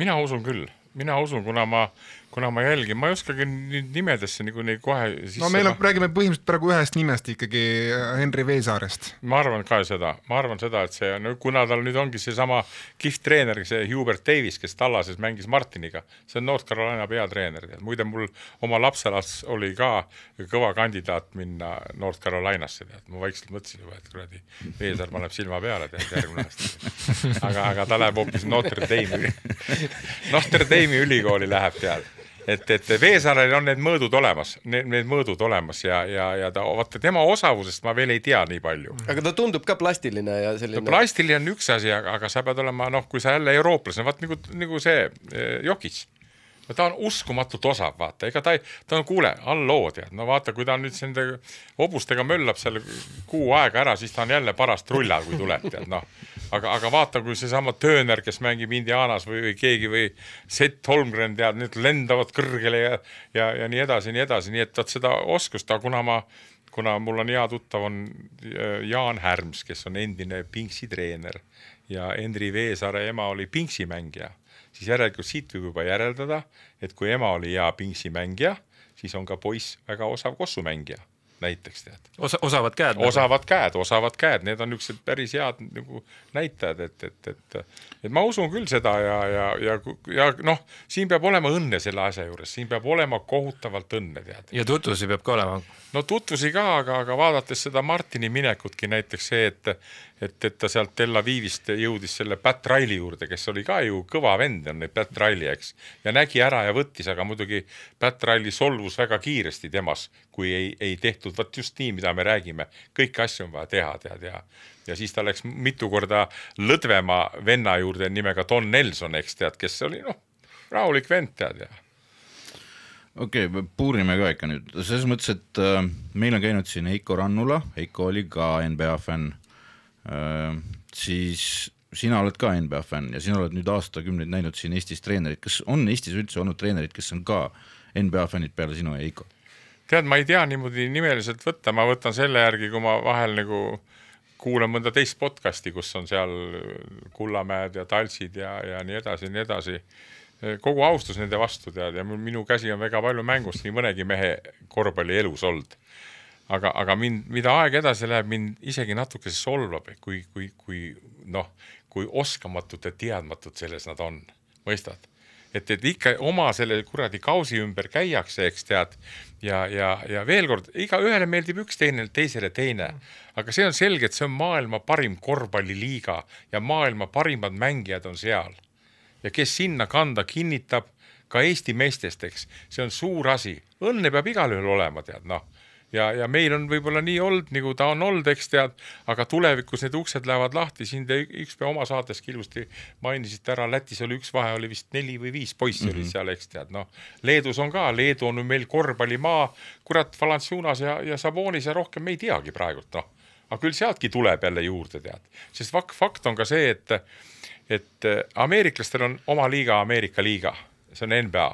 Mina usun küll. Mina usun, kuna ma jälgin, ma ei oskagi nimedesse nagu neid kohe sisse. No meil räägime põhimõtteliselt praegu ühest nimest ikkagi Henri Veesaarest. Ma arvan ka seda, et see on, kuna tal nüüd ongi see sama kihvt treener, see Hubert Davis, kes Tallases mängis Martiniga, see on North Carolina peatreener. Muide, mul oma lapselas oli ka kõva kandidaat minna North Carolinasse. Ma vaikselt mõtlesin juba, et kuradi Veesaar paneb silma peale järgmine aasta. Aga ta läheb hoopis Notre Dame'i ülikooli läheb tead. Et Veesaarel on need mõõdud olemas ja ta, vaata tema osavusest ma veel ei tea nii palju. Aga ta tundub ka plastiline ja selline. No, plastiline on üks asi, aga sa pead olema, kui sa jälle eurooplasena, vaat nagu see Jokis. Ta on uskumatult osav, vaata, ega ta on kuule, alloo tead, no vaata, kui ta nüüd nende hobustega möllab seal kuu aega ära, siis ta on jälle parast rullal, kui tuleb, tead, noh. Aga vaata, kui see sama Tööner, kes mängib Indianas või keegi või Seth Holmgren, tead, need lendavad kõrgele ja nii edasi, nii et seda oskust, kuna mul on hea tuttav, on Jaan Härms, kes on endine Pingsi treener ja Henri Veesaare ema oli Pingsi mängija, siis järelikult siit võib juba järeldada, et kui ema oli hea Pingsi mängija, siis on ka poiss väga osav kossumängija. Näiteks tead. Osavad käed. Osavad käed, need on niisugused päris head nagu näitajad, et ma usun küll seda ja noh, siin peab olema õnne selle asja juures, siin peab olema kohutavalt õnne tead. Ja tutvusi peab ka olema. No tutvusi ka, aga vaadates seda Martini minekutki näiteks see, et ta sealt Tel Avivist jõudis selle Pat Riley juurde, kes oli ka ju kõva vend, on Pat Riley, eks, ja nägi ära ja võttis, aga muidugi Pat Riley solvus väga kiiresti temas, kui ei tehtud võt just nii, mida me räägime. Kõiki asju on vaja teha, tead, ja siis ta läks mitu korda lõdvema venna juurde nimega Don Nelson, eks tead, kes oli rahulik vend, tead, ja. Okei, puurime ka ikka nüüd. Selles mõttes, et meil on käinud siin Heiko Rannula, Heiko oli ka NBA fänn. Siis sina oled ka NBA fänn ja sina oled nüüd aastakümneid näinud siin Eestis treenerid. Kas on Eestis üldse olnud treenerid, kes on ka NBA fännid peale sinu ja Heiko? Tead, ma ei tea niimoodi nimeliselt võtta, ma võtan selle järgi, kui ma vahel nagu kuulan mõnda teist podcasti, kus on seal Kullamäed ja Taltsid ja nii edasi. Kogu austus nende vastu tead ja minu käsi on väga palju mängust, nii mõnegi mehe korvpalli elus olnud. Aga mida aeg edasi läheb, mind isegi natuke see solvab, kui oskamatud ja teadmatud selles nad on, mõistad? Et ikka oma selle kuradi kausi ümber käiakse, eks tead, ja veel kord, iga ühele meeldib üks teisele teine, aga see on selge, et see on maailma parim korvpalliliiga ja maailma parimad mängijad on seal. Ja kes sinna kanda kinnitab ka Eesti meestest, eks, see on suur asi. Õnne peab igal ühel olema, tead, Ja meil on võib-olla nii olnud, nagu ta on olnud, eks tead, aga tulevikus need uksed lähevad lahti, siin te ükspäev oma saates ilusti mainisite ära, Lätis oli üks vahe, oli vist 4 või 5 poissi oli seal, eks tead, Leedus on ka, Leedu on meil korvpallimaa, kurat Valanciunas ja Sabonis ja rohkem me ei teagi praegult, aga küll sealtki tuleb jälle juurde, tead, sest fakt on ka see, et ameeriklastel on oma liiga, Ameerika liiga, see on NBA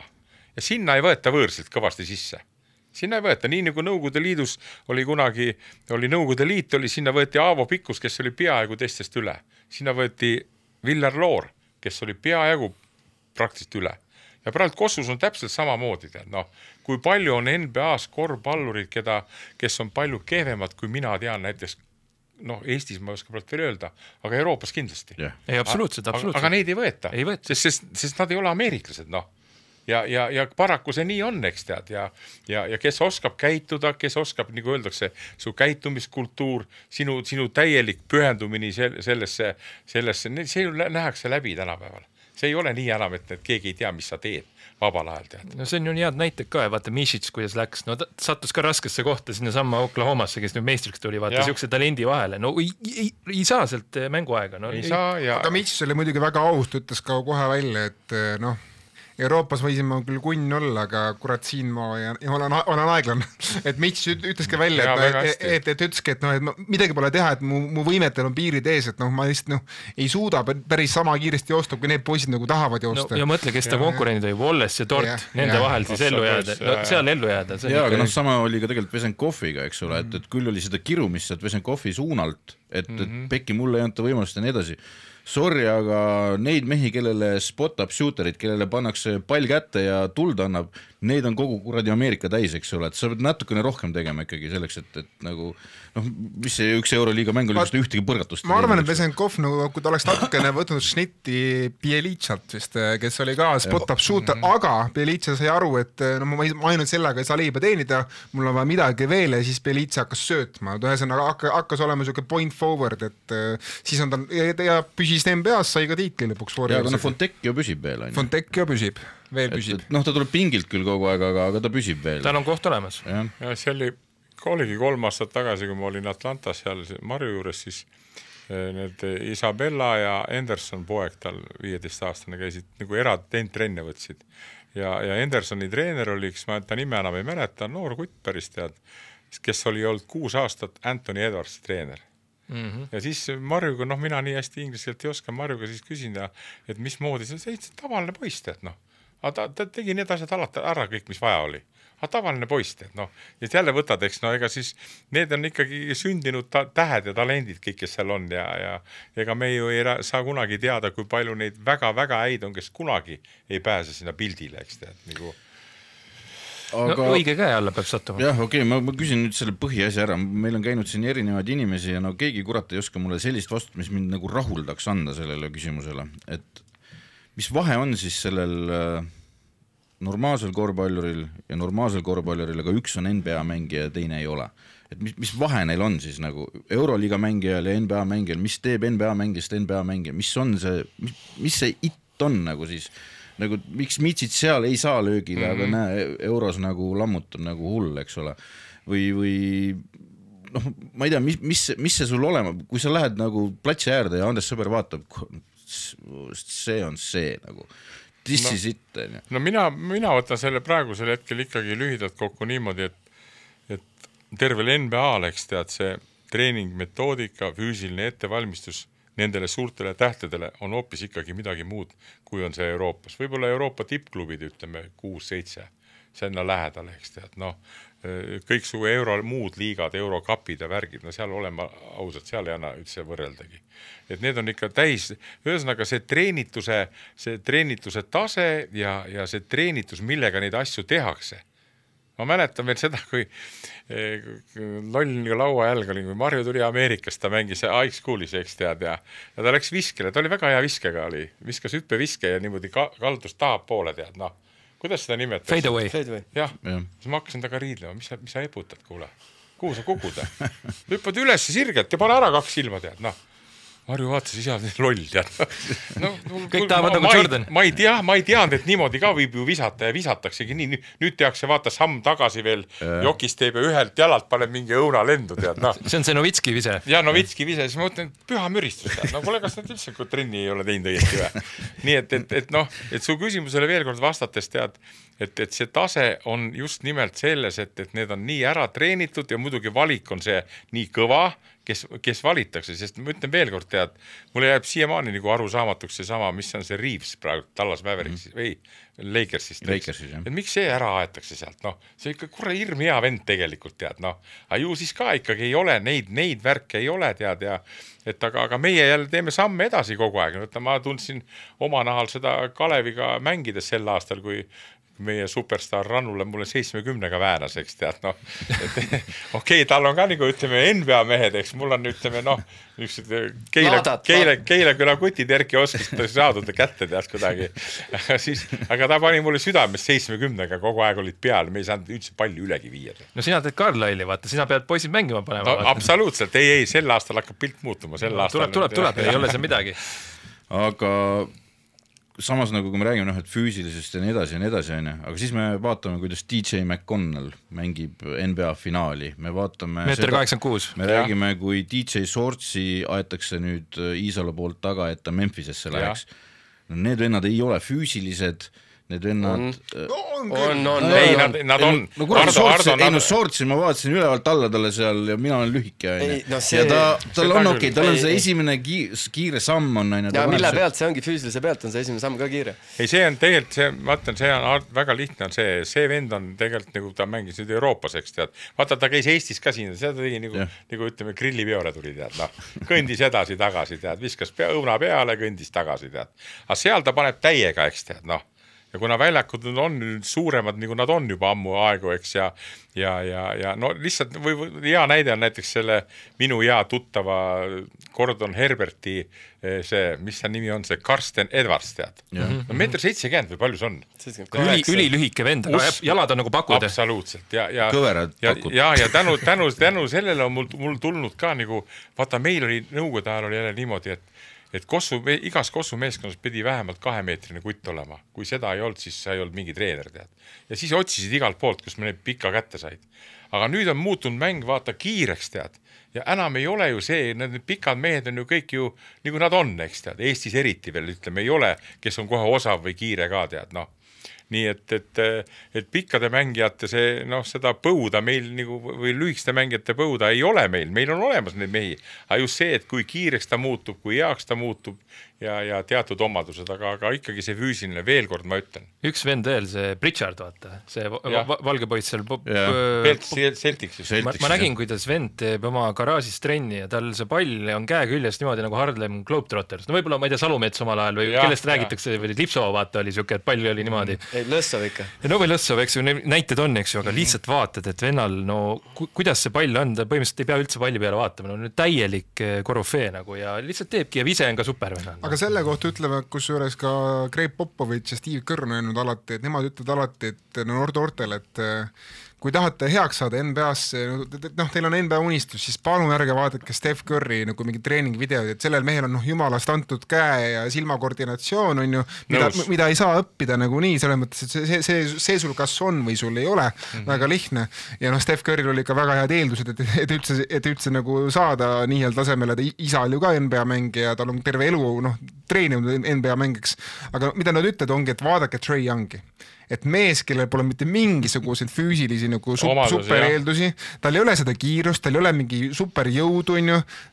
ja sinna ei võeta võõrsilt kõvasti sisse. Sinna ei võeta, nii nagu Nõukogude Liidus oli kunagi, Nõukogude Liit, sinna võeti Aavo Pikkus, kes oli peaaegu teistest üle. Sinna võeti Villar Loor, kes oli peaaegu praktiliselt üle. Ja praegu Kossus on täpselt samamoodi. Kui palju on NBA-s korvpallurid, kes on palju kehvemad, kui mina tean näiteks, Eestis ma ei oska praegu veel öelda, aga Euroopas kindlasti. Ei, absoluutselt. Aga neid ei võeta, sest nad ei ole ameeriklased, Ja paraku see nii on, eks tead, ja kes oskab käituda, kes oskab, nagu öeldakse, su käitumiskultuur, sinu täielik pühendumini sellesse, see nähakse läbi tänapäeval. See ei ole nii enam, et keegi ei tea, mis sa teed vabal ajal, tead. No see on ju head näited ka, vaata Mišits, kuidas läks, ta sattus ka raskesse kohta sinna samma Oklahomasse, kes nüüd meistriks tuli, vaata siukse talendi vahele, ei saa sealt mänguaega. Ei saa, aga Mišits oli muidugi väga aust, ütles ka kohe välja, et Euroopas võisin ma küll kunn olla, aga kurat siin ma ja olen aeglane. Et Mitch ütleski välja, et ütleski, et, et midagi pole teha, et mu võimetel on piirid ees, et ma lihtsalt ei suuda päris sama kiiresti joosta, kui need poisid nagu tahavad joosta. Ja mõtle, kes ta konkurendid oli, Wallace ja Tort, nende vahel siis ellu jääda. Seal ellu jääda. Jaa, aga sama oli ka tegelikult Vesenkoviga, eks ole, et küll oli seda kirumist sealt Vesenkovi suunalt, et Pekki mulle ei anta võimalust ja nii edasi. Sorry, aga neid mehi, kellele spot-up shooterid, kellele pannakse pall kätte ja tuld annab, neid on kogu kuradi Ameerika täis, eks ole, et sa pead natukene rohkem tegema ikkagi selleks, et nagu mis see üks Euroliiga mäng oli, kus ta ühtegi põrgatust. Ma arvan, et Vesenkov, kui ta oleks natukene võtnud šnitti Bielitsalt vist, kes oli ka spot-up shooter, aga Bielitsa sai aru, et ma ainult sellega ei saa leiba teenida, mul on vaja midagi veel ja siis Bielitsa hakkas söötma. Ühesõnaga hakkas olema selline point forward, et siis on ta ja püsis NBA-s, sai ka tiitli lõpuks. Ja aga Fontecchio püsib veel. Fontecchio püsib, veel püsib. Ta tuleb pingilt küll kogu aeg, aga ta püsib veel. Tal on koht olemas. Ja see oligi 3 aastat tagasi, kui ma olin Atlantas seal Marju juures, siis need Isabella ja Anderson poeg tal 15-aastane käisid nagu trenne võtsid. Ja Andersoni treener oli, ma ta nime enam ei mäleta, noor kutt päris tead, kes oli olnud 6 aastat Anthony Edwardsi treener. Ja siis Marjuga, mina nii hästi ingliskeelt ei oska, Marjuga siis küsin, et mismoodi see tavaline poist, et ta tegi need asjad ära kõik, mis vaja oli. Aga tavaline poist, et et jälle võtad, eks, ega siis need on ikkagi sündinud tähed ja talendid kõik, kes seal on ja ega me ju ei saa kunagi teada, kui palju neid väga-väga häid on, kes kunagi ei pääse sinna pildile, eks tead, nagu aga õige käe alla peab sattuma. Jah, okei, ma küsin nüüd selle põhiasja ära. Meil on käinud siin erinevaid inimesi ja keegi kurat ei oska mulle sellist vastut, mis mind nagu rahuldaks anda sellele küsimusele. Et mis vahe on siis sellel normaalsel korvpalluril ja normaalsel korvpalluril, aga üks on NBA mängija ja teine ei ole. Et mis vahe neil on siis nagu Euroliiga mängijal ja NBA mängijal, mis teeb NBA mängijast NBA mängija, mis on see, mis see it on nagu siis nagu miks Mitsid seal ei saa löögile, aga näe, euros nagu lammutab nagu hull, eks ole. Või ma ei tea, mis see sul olema, kui sa lähed nagu platsi äärde ja Andres sõber vaatab, see on see nagu tissitt. Mina võtan selle praegusel hetkel ikkagi lühidalt kokku niimoodi, et tervel NBA-l, eks tead, see treeningmetoodika, füüsiline ettevalmistus nendele suurtele tähtedele on hoopis ikkagi midagi muud, kui on see Euroopas. Võib-olla Euroopa tippklubid, ütleme 6-7, senna lähedal, eks tead, kõik su muud liigad, eurokapid ja värgid, seal olema ausalt, seal ei anna üldse võrreldagi. Et need on ikka täis, ühesõnaga see treenituse tase ja see treenitus, millega neid asju tehakse. Ma mäletan veel seda, kui loll lauajälg oli, kui Marju tuli Ameerikast, ta mängis high schoolis, eks tead, ja ta läks viskele, ta oli väga hea viskega, viskas hüppeviske ja niimoodi kaldus tahab poole, tead, kuidas seda nimetas? Fade away. Jah, siis ma hakkasin taga riidlema, mis sa eputad, kuule? Kuhu sa kukud? Hüppad üles sirgelt ja pane ära 2 silma, tead, Marju vaatas ise loll, tead. Kõik tahavad nagu Jordan. Ma ei teanud, et niimoodi ka võib ju visata ja visataksegi nii. Nüüd tehakse vaata samm tagasi veel, jokist teeb ja ühelt jalalt paneb mingi õuna lendu, tead. See on see Novitski vise. Ja Novitski vise, siis ma mõtlen, püha müristus, tead. Kuule, kas nad üldse trenni ei ole teinud õieti või? Nii, et su küsimusele veel kord vastates, tead, et see tase on just nimelt selles, et need on nii ära treenitud ja muidugi valik on see nii kõva, kes valitakse, sest ma ütlen veel kord, tead, mulle jääb siiamaani nagu arusaamatuks see sama, mis on see Reeves praegu Dallas Mavericks või Lakersist. Et miks see ära aetakse sealt, see ikka kurra hirm hea vend tegelikult, tead, aga ju siis ka ikkagi ei ole, neid värke ei ole, tead, ja et aga meie jälle teeme samme edasi kogu aeg, ma tundsin oma nahal seda Kaleviga mängides sel aastal, kui meie superstar Rannule mulle 70-ga väänas, eks tead, okei, tal on ka nagu, ütleme, NBA mehed, eks mul on, ütleme, Keila kutiterki oskas saadud kätte, tead, kuidagi. Aga ta pani mulle südames 70-ga, kogu aeg olid peal, me ei saanud üldse palju ülegi viia. No sina teed Carlisle'i, vaata, sina pead poisid mängima panema. Absoluutselt, ei, sel aastal hakkab pilt muutuma, sel aastal. Tuleb, ei ole see midagi. Aga samas nagu kui me räägime, et füüsilisest ja nii edasi, aga siis me vaatame, kuidas DJ McConnell mängib NBA finaali. Me vaatame 1.86 me räägime, kui DJ Sortsi aetakse nüüd Iisalo poolt taga, et ta Memphisesse läheks. Need vennad ei ole füüsilised, need vennad Ei, nad on. No kurat, Soortsi ma vaatasin ülevalt alla talle seal ja mina olen lühike. Ja tal on okei, tal on see esimene kiire samm on. Ja mille pealt see ongi, füüsilise pealt on see esimene samm ka kiire. Ei, see on tegelikult, ma ütlen, see on väga lihtne on see vend on tegelikult nagu ta mängis nüüd Euroopas, eks tead. Vaata, ta käis Eestis ka siin, seda tegi nagu ütleme grillipeole tuli, tead, kõndis edasi tagasi, tead, viskas õuna peale, kõndis tagasi, tead. Aga seal ta paneb täiega, eks tead, ja kuna väljakud on suuremad, nagu nad on juba ammu aegu, eks, ja no lihtsalt hea näide on näiteks selle minu hea tuttava Gordon Herberti see, mis see nimi on, see Karsten Edwards, tead. No 1,70 m või palju see on? Ülilühike vend, aga jalad on nagu pakud. Absoluutselt. Kõverad pakud. Ja tänu sellele on mul tulnud ka nagu, vaata meil oli nõukogude ajal oli jälle niimoodi, et igas Kossu meeskonnas pidi vähemalt 2-meetrine kutt olema. Kui seda ei olnud, siis sa ei olnud mingi treener, tead. Ja siis otsisid igalt poolt, kus me neid pika kätte said. Aga nüüd on muutunud mäng, vaata, kiireks, tead. Ja enam ei ole ju see, need pikad mehed on ju kõik ju, nagu nad on, eks tead. Eestis eriti veel, ütleme, ei ole, kes on kohe osav või kiire ka, tead, Nii et pikkade mängijate see, seda põuda meil nagu, või lühikeste mängijate põuda ei ole meil on olemas neid mehi. Aga just see, et kui kiireks ta muutub, kui heaks ta muutub ja teatud omadused, aga ikkagi see füüsiline, veel kord ma ütlen. Üks vend veel, see Pritchard, vaata, see valge poiss seal. Celtics. Ma nägin, kuidas vend teeb oma garaažis trenni ja tal see pall on käe küljest niimoodi nagu Harlem Globetrotters. No võib-olla, ma ei tea, Salumets omal ajal või kellest räägitakse, või Lipso, vaata, oli siuke, et pall oli niimoodi. Ei, Lõssov ikka. No või Lõssov, eks ju, näited on, eks ju, aga lihtsalt vaatad, et vennal, kuidas see pall on, ta põhimõtteliselt ei pea üldse palli peale vaatama, täielik korofee nagu ja lihtsalt teebki ja vise on ka supervennal. Aga selle kohta ütleme, kusjuures ka Greg Popovich ja Steve Kerr on öelnud alati, et nemad ütlevad alati, et noortel, et kui tahate heaks saada NBA-sse, teil on NBA unistus, siis palun ärge vaadake Steph Curry nagu mingi treeningvideod, et sellel mehel on jumalast antud käe ja silmakoordinatsioon on ju, mida ei saa õppida nagu nii, selles mõttes, et see sul kas on või sul ei ole, väga lihtne. Ja Steph Curryl oli ka väga head eeldused, et üldse nagu saada nii heal tasemele, et isa oli ju ka NBA mängija ja tal on terve elu treeninud NBA mängiks. Aga mida nad ütlevad ongi, et vaadake Trae Youngi. Et mees, kellel pole mitte mingisuguseid füüsilisi nagu supereeldusi, tal ei ole seda kiirust, tal ei ole mingi superjõudu,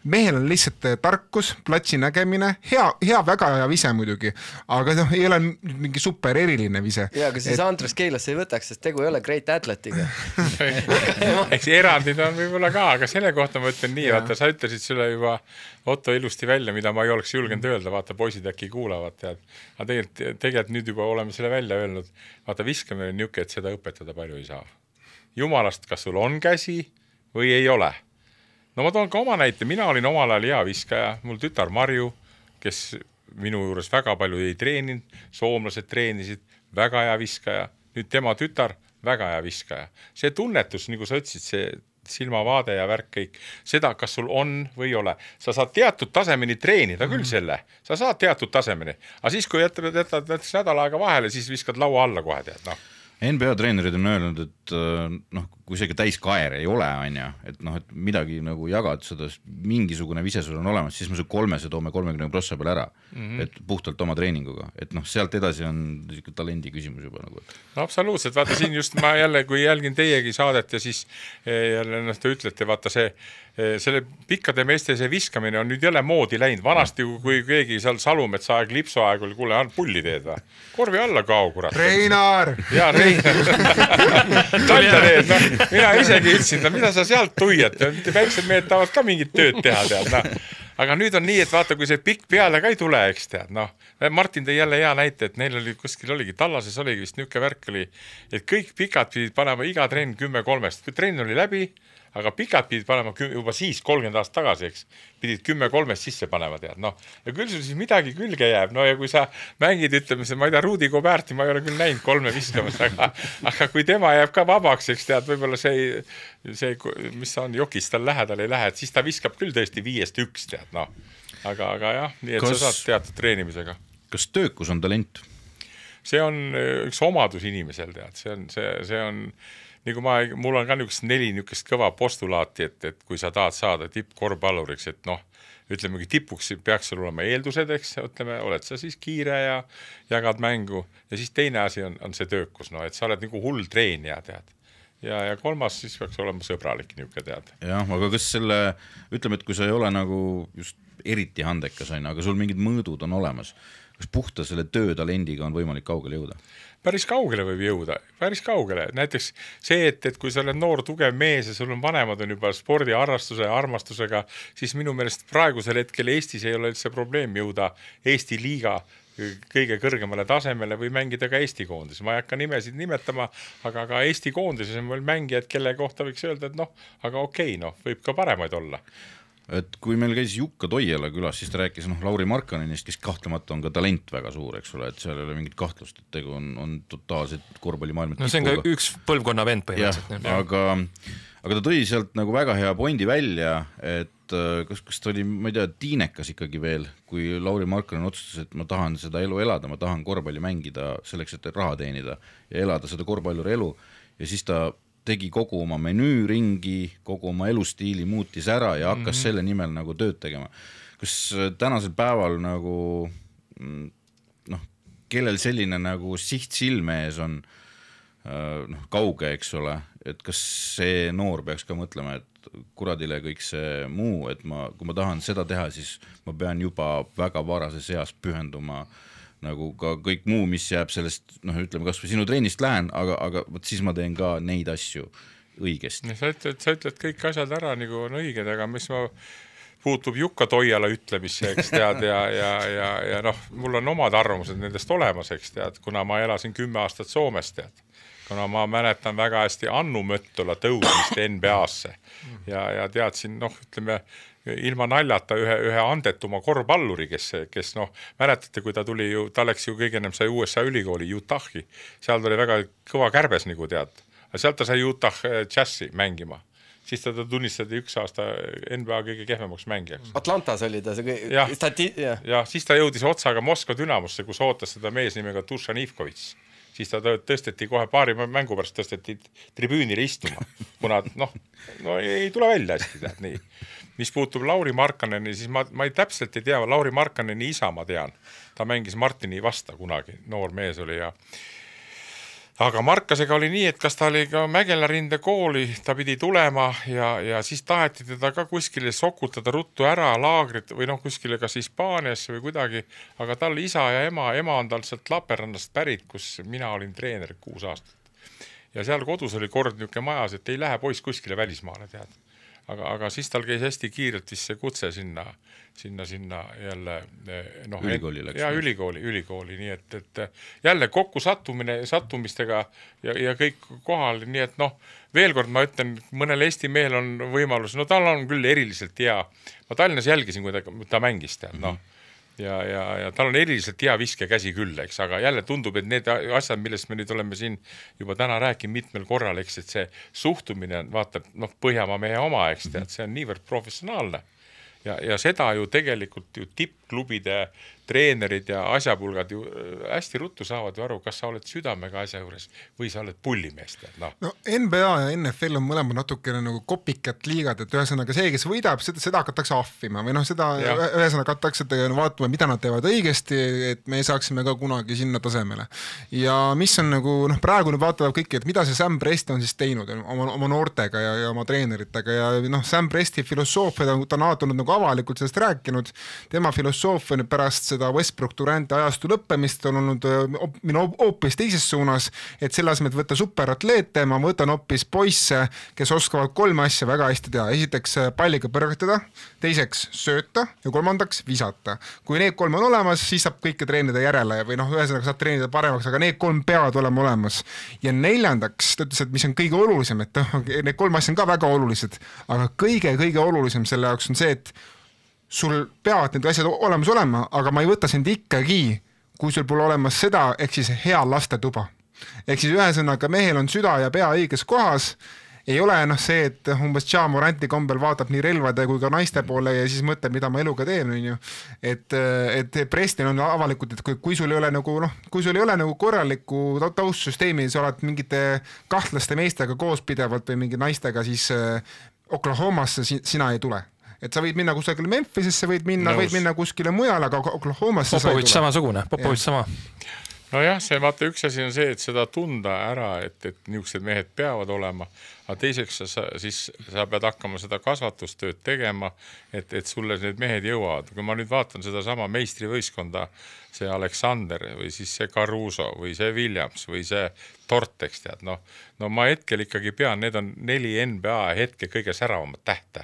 mehel on lihtsalt tarkus, platsi nägemine, hea väga hea vise muidugi, aga ei ole mingi super eriline vise. Ja, kui siis Andrus Keilasse ei võtaks, sest tegu ei ole great atletiga. Eks erandid on võib-olla ka, aga selle kohta ma ütlen nii, vaata, sa ütlesid sulle juba Otto ilusti välja, mida ma ei oleks julgenud öelda, vaata, poisid äkki kuulavad, tead. Aga tegelikult nüüd juba oleme selle välja öelnud, vaata, viskamine on niuke, et seda õpetada palju ei saa. Jumalast, kas sul on käsi või ei ole? No ma toon ka oma näite, mina olin omal ajal hea viskaja, mul tütar Marju, kes minu juures väga palju ei treeninud, soomlased treenisid, väga hea viskaja, nüüd tema tütar, väga hea viskaja. See tunnetus, nagu sa ütlesid, see silmavaade ja värk kõik, seda, kas sul on või ei ole. Sa saad teatud tasemeni treenida küll selle, sa saad teatud tasemeni, aga siis, kui jätad nädal aega vahele, siis viskad laua alla kohe, tead, NBA treenerid on öelnud, et kui isegi täiskaer ei ole, et midagi nagu jagad seda, mingisugune vise sul on olemas, siis me su 3 toome 30 prossa peale ära, et puhtalt oma treeninguga, et sealt edasi on talendi küsimus juba nagu. No absoluutselt, vaata siin just ma jälle, kui jälgin teiegi saadet ja siis jälle te ütlete, vaata selle pikkade meeste see viskamine on nüüd jälle moodi läinud. Vanasti, kui keegi seal Salumets aeg, Lipso aeg oli, kuule, pulli teed või? Korvi alla kao, kurat. Reinar! Jaa, Reinar. Mina isegi ütlesin, mida sa sealt tuiad? Väiksed mehed tahavad ka mingit tööd teha, tead. Aga nüüd on nii, et vaata, kui see pikk peale ka ei tule, eks tead. Martin tõi jälle hea näite, et neil oli kuskil oligi, Tallases oligi vist niuke värk oli, et kõik pikad pidid panema iga trenn 10-3. Kui trenn oli läbi, aga pikad pidid panema juba siis 30 aastat tagasi, eks, pidid 10-3 sisse panema, tead, Ja küll sul siis midagi külge jääb, ja kui sa mängid, ütleme, ma ei tea, Rudi Goberti, ma ei ole küll näinud 3 viskamas, aga kui tema jääb ka vabaks, eks tead, võib-olla see, mis on jokis tal lähedal ei lähe, et siis ta viskab küll tõesti 5-1, tead, Aga jah, nii et sa saad teatud treenimisega. Kas töökus on talent? See on üks omadus inimesel, tead, see on nagu mul on ka niisugust 4 niisugust kõva postulaati, et kui sa tahad saada tippkorvpalluriks, et ütlemegi tipuks peaks sul olema eeldused, eks, ütleme, oled sa siis kiire ja jagad mängu ja siis teine asi on see töökus, no et sa oled nagu hull treenija, tead. Ja kolmas siis peaks olema sõbralik niuke, tead. Jah, aga kas selle, ütleme, et kui sa ei ole nagu just eriti handekas, aga sul mingid mõõdud on olemas, kas puhta selle töötalendiga on võimalik kaugele jõuda? Päris kaugele võib jõuda, päris kaugele. Näiteks see, et kui sa oled noor tugev mees ja sul on vanemad on juba spordiarrastuse ja armastusega, siis minu meelest praegusel hetkel Eestis ei ole üldse probleem jõuda Eesti liiga kõige kõrgemale tasemele või mängida ka Eesti koondis. Ma ei hakka nimesid nimetama, aga ka Eesti koondises on veel mängijad, kelle kohta võiks öelda, et noh, aga okei, noh, võib ka paremaid olla. Et kui meil käis Jukka Toiela külas, siis ta rääkis Lauri Markkanenist, kes kahtlemata on ka talent väga suur, eks ole, et seal ei ole mingit kahtlust, et tegu on totaalselt korvpallimaailma no see on ka üks põlvkonna vend põhimõtteliselt. Aga ta tõi sealt nagu väga hea pointi välja, et kas ta oli, ma ei tea, tiinekas ikkagi veel, kui Lauri Markkanen otsustas, et ma tahan seda elu elada, ma tahan korvpalli mängida selleks, et raha teenida ja elada seda korvpalluri elu ja siis ta tegi kogu oma menüü ringi, kogu oma elustiili muutis ära ja hakkas selle nimel nagu tööd tegema. Kas tänasel päeval nagu, kellel selline nagu siht silme ees on kauge, eks ole, et kas see noor peaks ka mõtlema, et kuradile kõik see muu, et kui ma tahan seda teha, siis ma pean juba väga varases eas pühenduma nagu ka kõik muu, mis jääb sellest, ütleme, kas või sinu treenist lähen, aga võt siis ma teen ka neid asju õigesti. Sa ütled kõik asjad ära nagu on õiged, aga mis ma puutub Jukka Toiala ütlemisse, eks tead, ja noh, mul on omad arvamused nendest olemas, eks tead, kuna ma elasin 10 aastat Soomes, tead. Kuna ma mäletan väga hästi Annu Möttola tõusmist NBA-sse ja teadsin, ütleme, ilma naljata ühe andetuma korvpalluri, kes mäletate, kui ta tuli ju, ta läks ju kõige ennem sai USA ülikooli Utahi, seal tuli väga kõva kärbes, nagu tead, aga sealt ta sai Utah Jazzi mängima, siis ta tunnistati 1 aasta NBA kõige kehvemaks mängijaks. Atlantas oli ta see ja siis ta jõudis otsaga Moskva Dünamosse, kus ootas seda mees nimega Dušan Ivkovitš. Siis ta tõsteti kohe paari mängu pärast tõsteti tribüünile istuma, kuna ei tule välja hästi, tead nii. Mis puutub Lauri Markkaneni, siis ma ei täpselt ei tea, Lauri Markkaneni isa ma tean. Ta mängis Martini vasta kunagi, noor mees oli ja aga Markkasega oli nii, et kas ta oli ka Mägelarinde kooli, ta pidi tulema ja siis taheti teda ka kuskile sokutada ruttu ära laagrit või kuskile kas Hispaaniasse või kuidagi, aga tal isa ja ema on tal sealt Laperrannast pärit, kus mina olin treener 6 aastat. Ja seal kodus oli kord niuke majas, et ei lähe poiss kuskile välismaale, tead. Aga siis tal käis hästi kiirelt see kutse sinna jälle ülikooli läks. Ja ülikooli, nii et jälle kokku sattumistega ja kõik kohal, nii et veel kord ma ütlen, mõnel Eesti mehel on võimalus, tal on küll eriliselt hea, ma Tallinnas jälgisin, kui ta mängis, ja tal on eriliselt hea viskekäsi küll, eks, aga jälle tundub, et need asjad, millest me nüüd oleme siin juba täna rääkinud mitmel korral, eks, et see suhtumine on, vaata, Põhjamaa mehe oma, eks, tead, see on niivõrd professionaalne ja seda ju tegelikult ju tippklubide treenerid ja asjapulgad ju hästi ruttu saavad ju aru, kas sa oled südamega asja juures või sa oled pullimeest. No NBA ja NFL on mõlemad natukene nagu copycat liigad, et ühesõnaga see, kes võidab, seda hakatakse ahvima või seda ühesõnaga hakatakse vaatama, mida nad teevad õigesti, et me saaksime ka kunagi sinna tasemele. Ja mis on nagu, praegu nüüd vaatavad kõiki, et mida see Sam Presti on siis teinud oma noortega ja oma treeneritega ja Sam Presti filosoofia, ta on aatunud nagu avalikult sellest rääkinud, tema filosoofia pärast seda Westbrook Duranti ajastu lõppemist on olnud minu hoopis teises suunas, et selle asemel võtta superatleete, ma võtan hoopis poisse, kes oskavad 3 asja väga hästi teha. Esiteks palliga põrgatada, teiseks sööta ja 3. visata. Kui need 3 on olemas, siis saab kõike treenida järele või ühesõnaga saab treenida paremaks, aga need 3 peavad olema olemas. Ja 4. ta ütles, et mis on kõige olulisem, et need 3 asja on ka väga olulised, aga kõige olulisem selle jaoks on see, et sul peavad need asjad olemas olema, aga ma ei võta sind ikkagi, kui sul pole olemas seda, ehk siis hea lastetuba. Ehk siis ühesõnaga mehel on süda ja pea õiges kohas, ei ole see, et umbes Ja Moranti kombel vaatab nii relvade kui ka naiste poole ja siis mõtleb, mida ma eluga teen, et Prestil on avalikult, et kui sul ei ole nagu korralikku taustsüsteemi, sa oled mingite kahtlaste meestega koos pidevalt või mingi naistega, siis Oklahomasse sina ei tule. et sa võid minna kusagile Memphisesse, võid minna kuskile mujale, aga Oklahomasse Popovitš samasugune, Popovitš sama. Nojah, see vaata üks asi on see, et seda tunda ära, et niisugused mehed peavad olema, aga teiseks sa pead hakkama seda kasvatustööd tegema, et sulle need mehed jõuavad. Kui ma nüüd vaatan seda sama meistrivõistkonda, see Alexander või siis see Caruso või see Williams või see Tortex, tead, no ma hetkel ikkagi pean, need on 4 NBA hetke kõige säravamad tähte.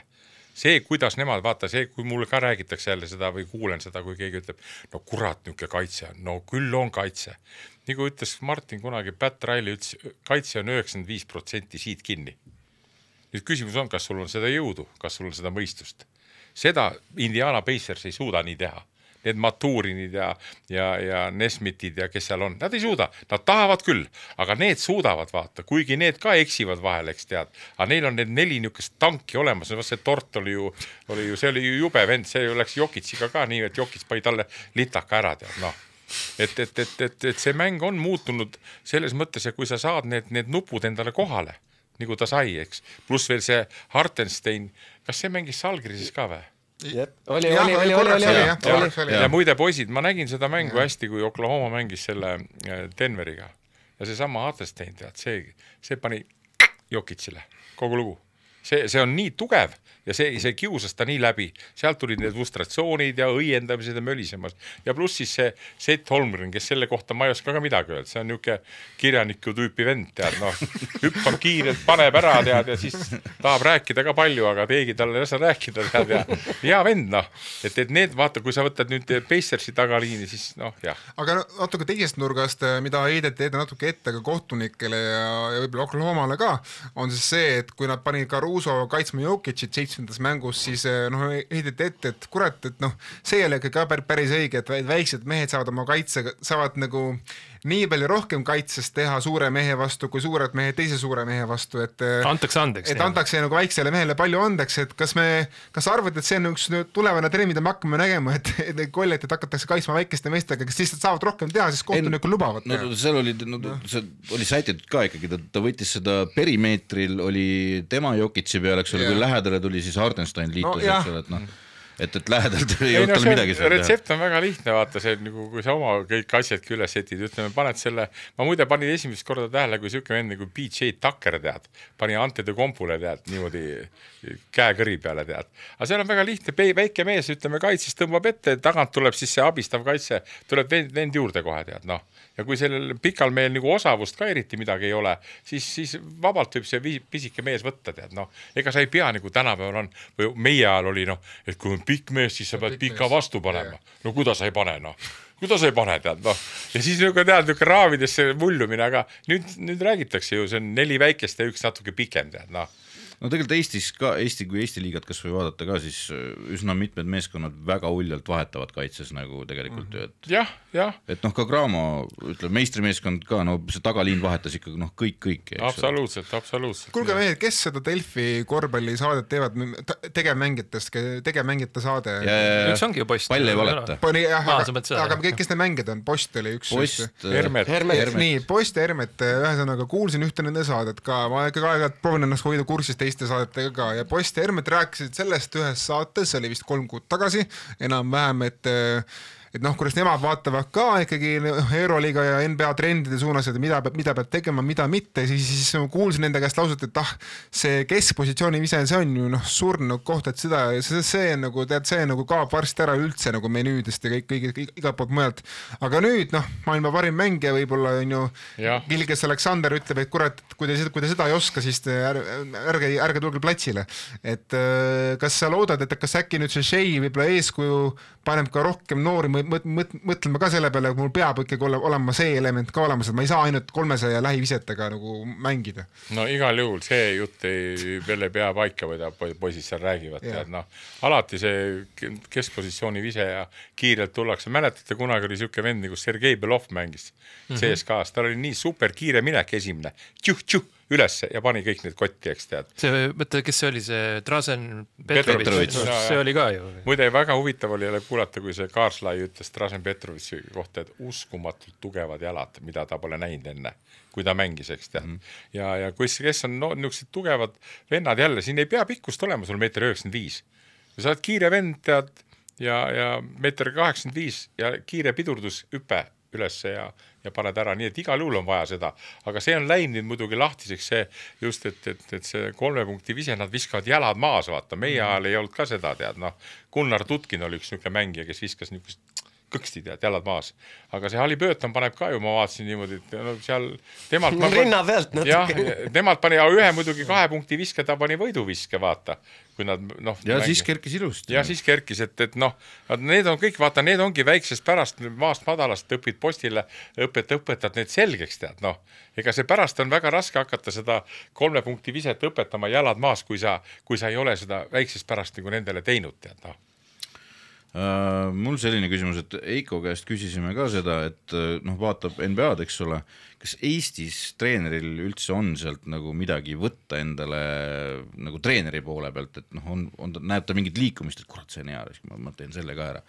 See, kuidas nemad, vaata see, kui mulle ka räägitakse jälle seda või kuulen seda, kui keegi ütleb, no kurat, niisugune kaitse on, no küll on kaitse. Nii kui ütles Martin kunagi, Pat Riley ütles, kaitse on 95% siit kinni. Nüüd küsimus on, kas sul on seda jõudu, kas sul on seda mõistust. Seda Indiana Pacers ei suuda nii teha. Need Maturinid ja Nesmitid ja kes seal on, nad ei suuda, nad tahavad küll, aga need suudavad vaata, kuigi need ka eksivad vahel, eks tead, aga neil on need 4 niisugust tanki olemas, see Tort oli ju, see oli ju jube vend, see läks Jokitsiga ka nii, et Jokits pai talle litaka ära, tead, noh. Et see mäng on muutunud selles mõttes, ja kui sa saad need nupud endale kohale, nagu ta sai, eks, pluss veel see Hartenstein, kas see mängis Salgirises ka või? Oli. Ja muide poisid, ma nägin seda mängu hästi, kui Oklahoma mängis selle Denveriga ja see sama Hartenstein, tead, see pani Jokitsile kogu lugu. See on nii tugev ja see kiusas ta nii läbi. Sealt tulid need frustratsioonid ja õiendamised ja mölisemas. Ja pluss siis see Seth Holmgren, kes selle kohta ma ei oska ka midagi öelda. See on niisugune kirjaniku tüüpi vend, tead, hüppab kiirelt, paneb ära, tead, ja siis tahab rääkida ka palju, aga keegi talle ei saa rääkida, tead, ja hea vend, et need, vaata, kui sa võtad nüüd Pacersi tagaliini, siis jah. Aga natuke teisest nurgast, mida heideti natuke ette ka kohtunikele ja võib-olla Oklahomale ka, on siis see, et kui nad panid Caruso kaitsma Jokicit 7. mängus, siis heideti ette, et kurat, et see ei ole ka päris õige, et väiksed mehed saavad nagu nii palju rohkem kaitsest teha suure mehe vastu, kui suured mehed teise suure mehe vastu, et antakse andeks. Et antakse nagu väiksele mehele palju andeks, et kas arvad, et see on üks tulevane trend, mida me hakkame nägema, et kolletid hakatakse kaitsma väikeste meestega, kes lihtsalt saavad rohkem teha, siis kohtunikul lubavad. No seal oli sätitud ka ikkagi, ta võttis seda perimeetril, oli tema Jokitsi peal, eks ole, kui lähedale tuli, siis Hartenstein liitus, eks ole, et lähedalt ei olnud tal midagi seal teha. Retsept on väga lihtne, vaata see, kui sa oma kõik asjadki üles setid, ütleme, paned selle, ma muide panin esimest korda tähele, kui siuke vend nagu PJ Tucker, tead, pani Ante de Kompule, tead, niimoodi käekõri peale, tead. Aga seal on väga lihtne, väike mees, ütleme, kaitses tõmbab ette, tagant tuleb siis see abistav kaitse, tuleb vend juurde kohe, tead, Ja kui sellel pikal mehel nagu osavust ka eriti midagi ei ole, siis vabalt võib see pisike mees võtta, tead, ega sa ei pea nagu tänapäeval on, või meie ajal oli, et kui on pikk mees, siis sa pead pika vastu panema. No kuidas sa ei pane, Kuidas sa ei pane, tead, Ja siis tead, raamidesse mullumine, aga nüüd räägitakse ju, see on 4 väikest ja 1 natuke pikem, tead, No tegelikult Eestis ka, kui Eesti liigat kas või vaadata ka, siis üsna mitmed meeskonnad väga uljalt vahetavad kaitses nagu tegelikult ju, et jah. Et ka Graamo, ütleb, meistrimeeskond ka, see tagaliin vahetas ikka kõik. Absoluutselt. Kuulge mehed, kes seda Delfi korvpallisaadet teevad, tegevmängijate saade? Üks ongi ju Post. Pall ei valeta. Aga kes need mängijad on? Post oli üks. Hermet. Nii, Post ja Hermet, ühesõnaga kuulsin ühte nende saadet ka, ma ikka aeg-ajalt proovin ennast hoida kursis teiste saadetega ka ja Post ja Hermet rääkisid sellest ühes saates, see oli vist 3 kuud tagasi, enam-vähem, et kuidas nemad vaatavad ka ikkagi Euroliiga ja NBA trendide suunas, et mida peab tegema, mida mitte, siis kuulsin nende käest lauset, et see keskpositsiooni vise, see on ju surnud koht, et see nagu kaob varsti ära üldse nagu menüüdest ja igalt poolt mujalt. Aga nüüd, maailma parim mängija võib-olla on ju Gilgeous Alexander ütleb, et kurat, kui te seda ei oska, siis ärge tulge platsile. Et kas sa loodad, et kas äkki nüüd see Shea võib-olla eeskuju paneb ka rohkem noori mõtlema ka selle peale, mul peab ikkagi olema see element ka olemas, et ma ei saa ainult 300 lähivisetega nagu mängida. No igal juhul see jutt ei pea paika, mida poisid seal räägivad. Alati see keskpositsiooni vise ja kiirelt tullakse. Mäletate, kunagi oli siuke vend, kus Sergei Belov mängis CSKA-s. Tal oli nii super kiire minek esimene. Tšuh, ülesse ja pani kõik need kotti, eks tead. Mõtle, kes see oli, see Dražen Petrovitš, see oli ka ju. Muide, väga huvitav oli jälle kuulata, kui see Kaarslai ütles Dražen Petrovitši kohta, et uskumatult tugevad jalad, mida ta pole näinud enne, kui ta mängis, eks tead. Ja kes on niisugused tugevad vennad jälle, siin ei pea pikkust olema sul 1,95 m. sa oled kiire vend, tead, ja 1,85 m ja kiire pidurdus hüpe ülesse ja paned ära, nii et igal juhul on vaja seda, aga see on läinud nüüd muidugi lahtiseks see just, et see 3 punkti vise, nad viskavad jalad maas, vaata, meie ajal ei olnud ka seda, tead, noh, Gunnar Tutkin oli üks niisugune mängija, kes viskas niisugust kõksti, tead, jalad maas. Aga see Hali Pöötan paneb ka ju, ma vaatasin niimoodi, et no, seal temalt rinna pealt natuke. Jah, temalt pani ühe muidugi 2 punkti viske, ta pani võiduviske, vaata. Kui nad, noh, ja siis kerkis ilusti. Ja siis kerkis, et noh, need on kõik, vaata, need ongi väiksest pärast maast madalast õpid postile, õpetad need selgeks, tead, noh. Ega see pärast on väga raske hakata seda 3 punkti viset õpetama jalad maas, kui sa ei ole seda väiksest pärast nagu nendele teinud, tead, noh. Mul selline küsimus, et Eiko käest küsisime ka seda, et noh, vaatab NBA-d, eks ole, kas Eestis treeneril üldse on sealt nagu midagi võtta endale nagu treeneri poole pealt, et noh, näeb ta mingit liikumist, et kurat, see on hea, ma teen selle ka ära.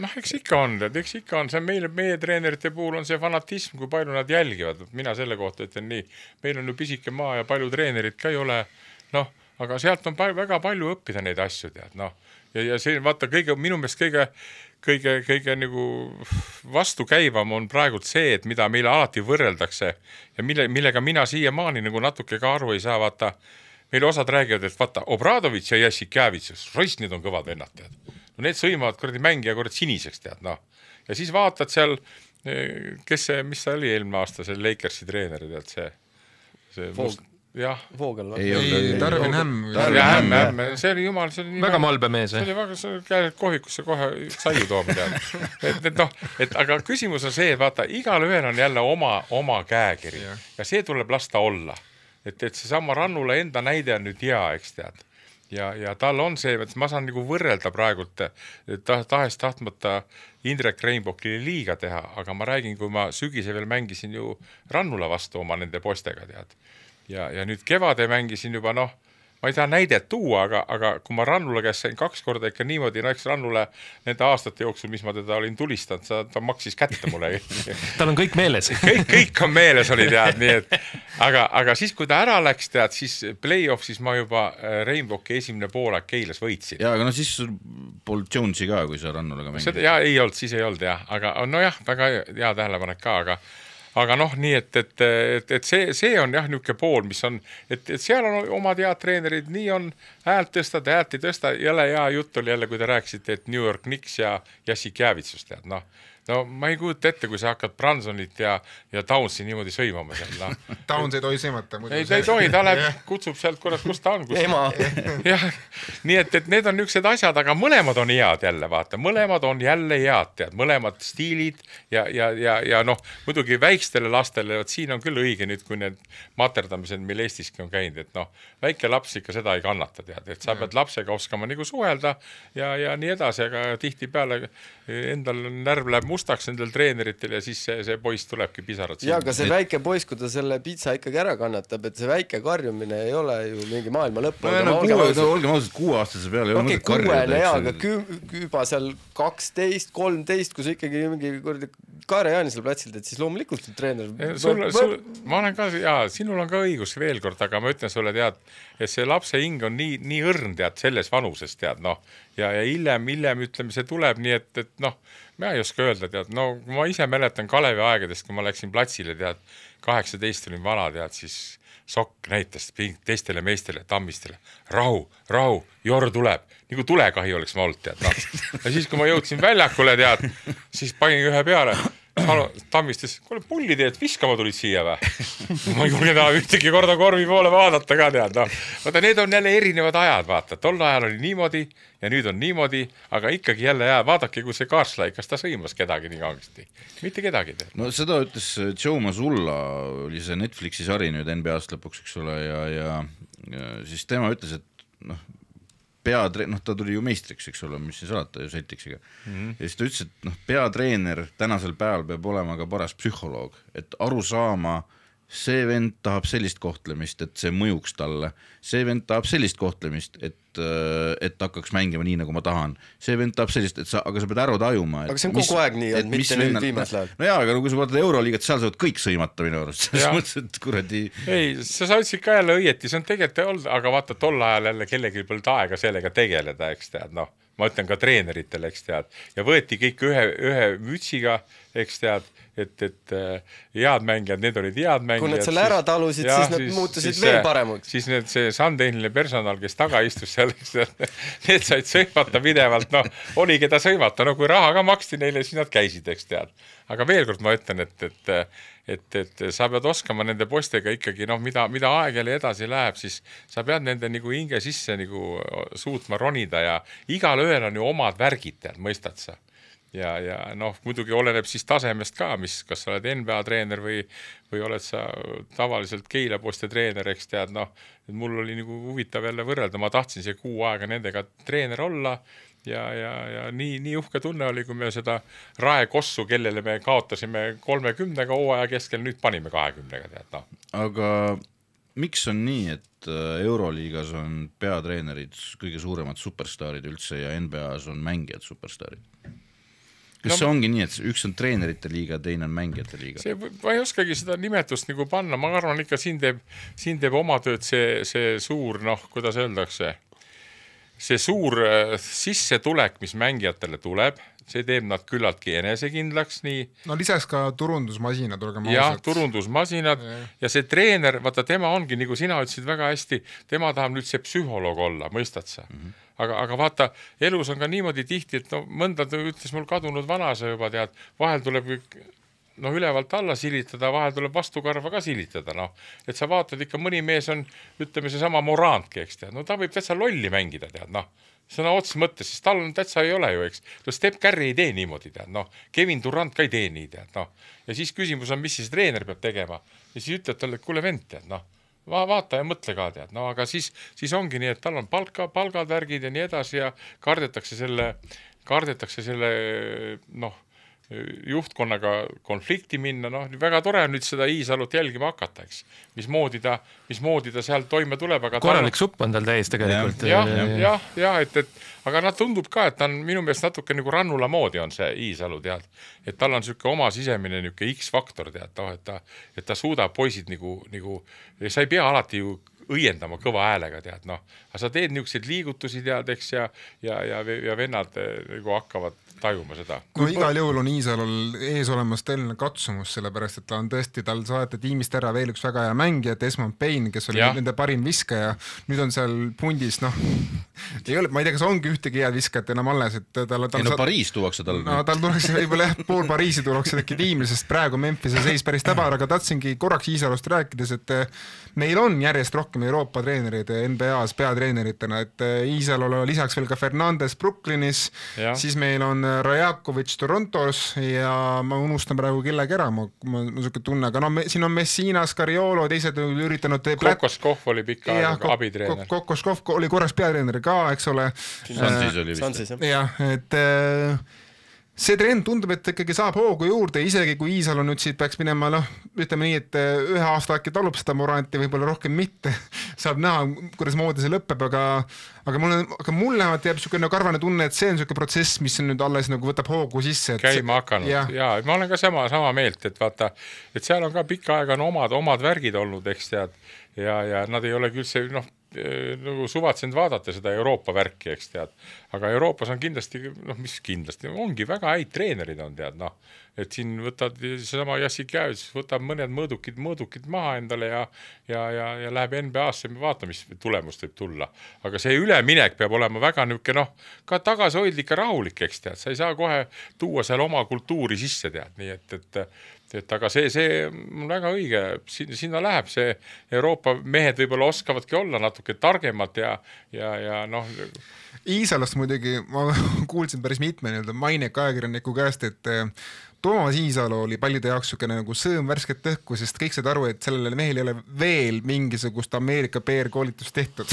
Noh, eks ikka on, see meie treenerite puhul on see fanatism, kui palju nad jälgivad, mina selle kohta ütlen nii, meil on ju pisike maa ja palju treenerid ka ei ole, noh, aga sealt on väga palju õppida neid asju, tead, noh. Ja see, vaata, minu meelest kõige nagu vastukäivam on praegult see, et mida meile alati võrreldakse ja millega mina siiamaani nagu natuke ka aru ei saa, vaata, meile osad räägivad, et vaata, Obradovitš ja Jassikjavitš, roist, need on kõvad vennad, tead. No need sõimavad kuradi mängija siniseks, tead, noh. Ja siis vaatad seal, mis see oli eelmine aasta, see Lakersi treener, tead, see jah. Voogel või? Ei, Darvin Hämm. See oli jumal, see oli nii väga malbe mees. See oli väga, see käed kohvikusse kohe saiu tooma, tead. Aga küsimus on see, et vaata, igal ühel on jälle oma käekiri ja see tuleb lasta olla. Et see sama Rannula enda näide on nüüd hea, eks tead. Ja tal on see, et ma saan nagu võrrelda praegult, tahes tahtmata Indrek Reinbokile liiga teha, aga ma räägin, kui ma sügise veel mängisin ju Rannula vastu oma nende postega, tead. Ja nüüd kevade mängisin juba, noh, ma ei taha näidet tuua, aga kui ma Rannula käest sain 2 korda ikka niimoodi, no eks Rannule nende aastate jooksul, mis ma teda olin tulistanud, ta maksis kätte mulle. Tal on kõik meeles. Kõik on meeles oli, tead, nii et aga siis, kui ta ära läks, tead, siis play-off, siis ma juba Reinboki esimene poole Keilas võitsin. Ja, aga no siis Paul Jonesi ka, kui sa Rannulaga mängid. Ja ei olnud, siis ei olnud, jah, aga no jah, väga hea tähelepanek ka, aga noh, nii et see on jah niisugune pool, mis on, et seal on omad head treenerid, nii on häält tõsta, häält ei tõsta, jälle hea jutt oli jälle, kui te rääkisite, et New York Knicks ja Jassikjavitšus, tead, noh. No ma ei kujuta ette, kui sa hakkad Bransonit ja Townsi niimoodi sõimama seal. Towns ei tohi sõimata. Ei, ta ei tohi, ta kutsub sealt, kus ta on. Ema. Jah, nii et need on niisugused asjad, aga mõlemad on head jälle, vaata. Mõlemad on jälle head, tead. Mõlemad stiilid ja noh, muidugi väikstele lastele, siin on küll õige nüüd, kui need materdamised, mil Eestiski on käinud, et noh, väike laps ikka seda ei kannata, tead. Et sa pead lapsega oskama nagu suhelda ja nii edasi, aga tihti peale endal närv läheb mustaks nendel treeneritel ja siis see poiss tulebki pisarad. Ja, aga see väike poiss, kui ta selle pitsa ikkagi ära kannatab, et see väike karjumine ei ole ju mingi maailma lõpp. Olgem ausalt, 6-aastase peale ei ole mõtet karjuda. Aga küüba seal 12, 13, kui sa ikkagi mingi Kaare-Jaani seal platsilt, et siis loomulikult treener. Ma olen ka, sinul on ka õigus veel kord, aga ma ütlen sulle, tead, et see lapse hing on nii õrn, tead, selles vanuses, tead, noh, ja hiljem ütleme, see tuleb nii, et noh, ma ei oska öelda, tead, no ma ise mäletan Kalevi aegadest, kui ma läksin platsile, tead, 18 olin vana, tead, siis Sokk näitas teistele meestele, tammistele, rahu, Jor tuleb, nagu tulekahi oleks ma olnud, tead, noh. Ja siis, kui ma jõudsin väljakule, tead, siis panin ühe peale, tammistas, kuule, pulli teed, viskama tulid siia või? Ma ei julge taha ühtegi korda korvi poole vaadata ka, tead, noh. Vaata, need on jälle erinevad ajad, vaata, tol ajal oli niimoodi ja nüüd on niimoodi, aga ikkagi jälle vaadake, kui see Kaarslai, kas ta sõimas kedagi nii kangesti? Mitte kedagi. No seda ütles Joe Mazzulla, oli see Netflixi sari nüüd NBA-st lõpuks, eks ole, ja siis tema ütles, et noh, ta tuli ju meistriks, eks ole, mis siis alata ju Celticsiga. Ja siis ta ütles, et peatreener tänasel päeval peab olema ka paras psühholoog, et aru saama, see vend tahab sellist kohtlemist, et see mõjuks talle, see vend tahab sellist kohtlemist, et hakkaks mängima nii, nagu ma tahan, see vend tahab sellist, aga sa pead ära tajuma. Aga see on kogu aeg nii, et mitte nüüd viimasel ajal. No jaa, aga kui sa vaatad Euroliigat, seal saavad kõik sõimata minu arust, selles mõttes, et kuradi... Ei, sa ütlesid ka jälle õieti, see on tegelikult olnud, aga vaata tol ajal jälle kellegi polnud aega sellega tegeleda, eks tead, noh, ma ütlen ka treeneritele, eks tead, ja võeti kõik ühe mütsiga, eks tead, et head mängijad, need olid head mängijad. Kui nad selle ära talusid, siis nad muutusid veel paremaks. Siis see sandtehniline personal, kes taga istus seal, need said sõimata pidevalt, noh, oli keda sõimata, no kui raha ka maksti neile, siis nad käisid, eks tead. Aga veel kord ma ütlen, et sa pead oskama nende postega ikkagi, noh, mida aeg jälle edasi läheb, siis sa pead nende nagu hinge sisse nagu suutma ronida ja igal ühel on ju omad värgid, tead, mõistad sa. Ja noh, muidugi oleneb siis tasemest ka, kas sa oled NBA treener või oled sa tavaliselt Keila Poste treener, eks tead, noh, mul oli nagu huvitav jälle võrrelda, ma tahtsin see 6 aega nendega treener olla ja nii uhke tunne oli, kui me seda Rae Kossu, kellele me kaotasime 30 hooaja keskel, nüüd panime 20, tead, noh. Aga miks on nii, et Euroliigas on peatreenerid kõige suuremad superstaarid üldse ja NBAs on mängijad superstaarid? Kas see ongi nii, et üks on treenerite liiga, teine on mängijate liiga? Ma ei oskagi seda nimetust nagu panna, ma arvan ikka siin teeb oma tööd see suur, noh, kuidas öeldakse, see suur sissetulek, mis mängijatele tuleb, see teeb nad küllaltki enesekindlaks nii. No lisaks ka turundusmasinad, olgem ausad. Jah, turundusmasinad ja see treener, vaata tema ongi, nagu sina ütlesid väga hästi, tema tahab nüüd see psühholoog olla, mõistad sa? Aga vaata, elus on ka niimoodi tihti, et no mõnda ütles mul kadunud vanase juba, tead, vahel tuleb ülevalt alla silitada, vahel tuleb vastukarva ka silitada, noh. Et sa vaatad ikka, mõni mees on, ütleme see sama Morantki, eks tead, no ta võib täitsa lolli mängida, tead, noh. Sõna otsa mõttes, siis tal on täitsa ei ole ju, eks. No Steph Curry ei tee niimoodi, tead, noh. Kevin Durant ka ei tee nii, tead, noh. Ja siis küsimus on, mis siis treener peab tegema. Ja siis ütleb talle, et kuule vend, tead, noh. Vaata ja mõtle ka, tead, no aga siis ongi nii, et tal on palgad, värgid ja nii edasi ja kardetakse selle, noh, juhtkonnaga konflikti minna, noh, väga tore on nüüd seda Iisalut jälgima hakata, eks. Mismoodi ta seal toime tuleb, aga korralik supp on tal täis tegelikult. Aga nad tundub ka, et ta on minu meelest natuke nagu Rannula moodi on see Iisalu, tead. Et tal on süke oma sisemine niuke X-faktor, tead, et ta suudab poisid nagu, sa ei pea alati ju õiendama kõva häälega, tead, noh. Aga sa teed niukseid liigutusi, tead, eks, ja vennad nagu hakkavad tajuma seda. No igal juhul on Iisalul ees olemas tõeline katsumus, sellepärast, et ta on tõesti, tal saadeti tiimist ära veel üks väga hea mängija, Desmond Payne, kes oli nende parim viskaja. Nüüd on seal pundis, noh, ei ole, ma ei tea, kas ongi ühtegi head viskajat enam alles, et Pariis tuuakse tal. No tal tuleks võib-olla pool Pariisi tuleks äkki tiimil, sest praegu Memphise seis päris täbar, aga tahtsingi korraks Iisalust rääkides, et meil on järjest rohkem Euroopa treenerid NBA-s peatreeneritena, et Iisalul lisaks veel ka Fernandes Brooklynis, siis meil on Rajakovic Torontos ja ma unustan praegu kellegi ära, ma suke tunne, aga no siin on Messinas, Cariolo, teised üritanud... Kokoskov oli pikka aega abitreener. Kokoskov oli korras peatreener ka, eks ole. Sansis oli vist. Jah, et see trend tundub, et ikkagi saab hoogu juurde, isegi kui Iisalu nüüd siit peaks minema, noh, ütleme nii, et ühe aasta äkki talub seda Moranti, võib-olla rohkem mitte, saab näha, kuidas moodi see lõpeb, aga mulle jääb niisugune karvane tunne, et see on niisugune protsess, mis on nüüd alles nagu võtab hoogu sisse. Käima hakanud, ja ma olen ka sama meelt, et vaata, et seal on ka pikka aega on omad värgid olnud, eks tead, ja nad ei ole küll see, noh, nagu suvatsenud vaadata seda Euroopa värki, eks tead. Aga Euroopas on kindlasti, noh, mis kindlasti, ongi väga häid treenerid on, tead, noh. Et siin võtad seesama Jassik Jäävis, võtab mõned mõõdukid maha endale ja läheb NBA-sse, me vaata, mis tulemust võib tulla. Aga see üleminek peab olema väga niuke, noh, ka tagasihoidlik ja rahulik, eks tead. Sa ei saa kohe tuua seal oma kultuuri sisse, tead, nii et aga see on väga õige, sinna läheb see Euroopa mehed võib-olla oskavadki olla natuke targemad ja noh. Iisalast muidugi, ma kuulsin päris mitme maineka ajakirjaniku käest, et Toomas Iisalu oli paljude jaoks niisugune nagu sõõm värsket õhku, sest kõik said aru, et sellele mehel ei ole veel mingisugust Ameerika PR-koolitust tehtud.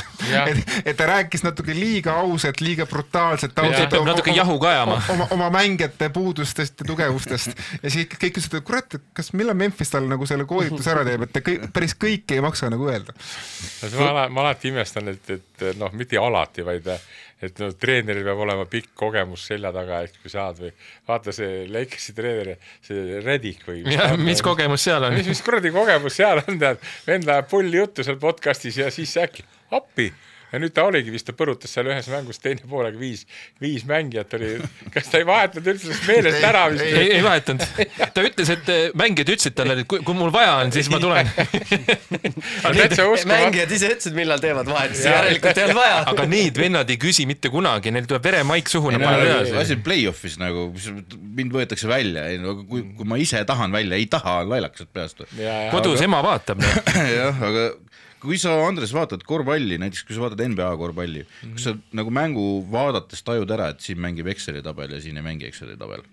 et ta rääkis natuke liiga ausalt, liiga brutaalselt natuke jahu kajama. Oma mängijate puudustest ja tugevustest. Ja siis kõik ütlesid, et kurat, kas millal Memphis tal nagu selle koolitus ära teeb, et päris kõike ei maksa nagu öelda. Ma alati imestan, et noh, mitte alati, vaid et no, treeneril peab olema pikk kogemus selja taga, ehk kui saad või vaata see Lakersi treeneri, see Redick või mis kogemus seal on? Mis kuradi kogemus seal on, tead, vend läheb pulli juttu seal podcastis ja siis äkki appi. Ja nüüd ta oligi vist, ta põrutas seal ühes mängus teine poolega viis mängijat oli, kas ta ei vahetanud üldse meelest ära vist? Ei vahetanud. Ta ütles, et mängijad ütlesid talle, et kui mul vaja on, siis ma tulen. Mängijad ise ütlesid, millal teevad vahetusi, järelikult ei olnud vaja. Aga neid vennad ei küsi mitte kunagi, neil tuleb veremaik suhu. Asi playoffis nagu, mind võetakse välja, kui ma ise tahan välja, ei taha lailakased peast. Kodus ema vaatab. Jah, aga kui sa, Andres, vaatad korvpalli, näiteks kui sa vaatad NBA korvpalli, kus sa nagu mängu vaadates tajud ära, et siin mängib Exceli tabel ja siin ei mängi Exceli tabel?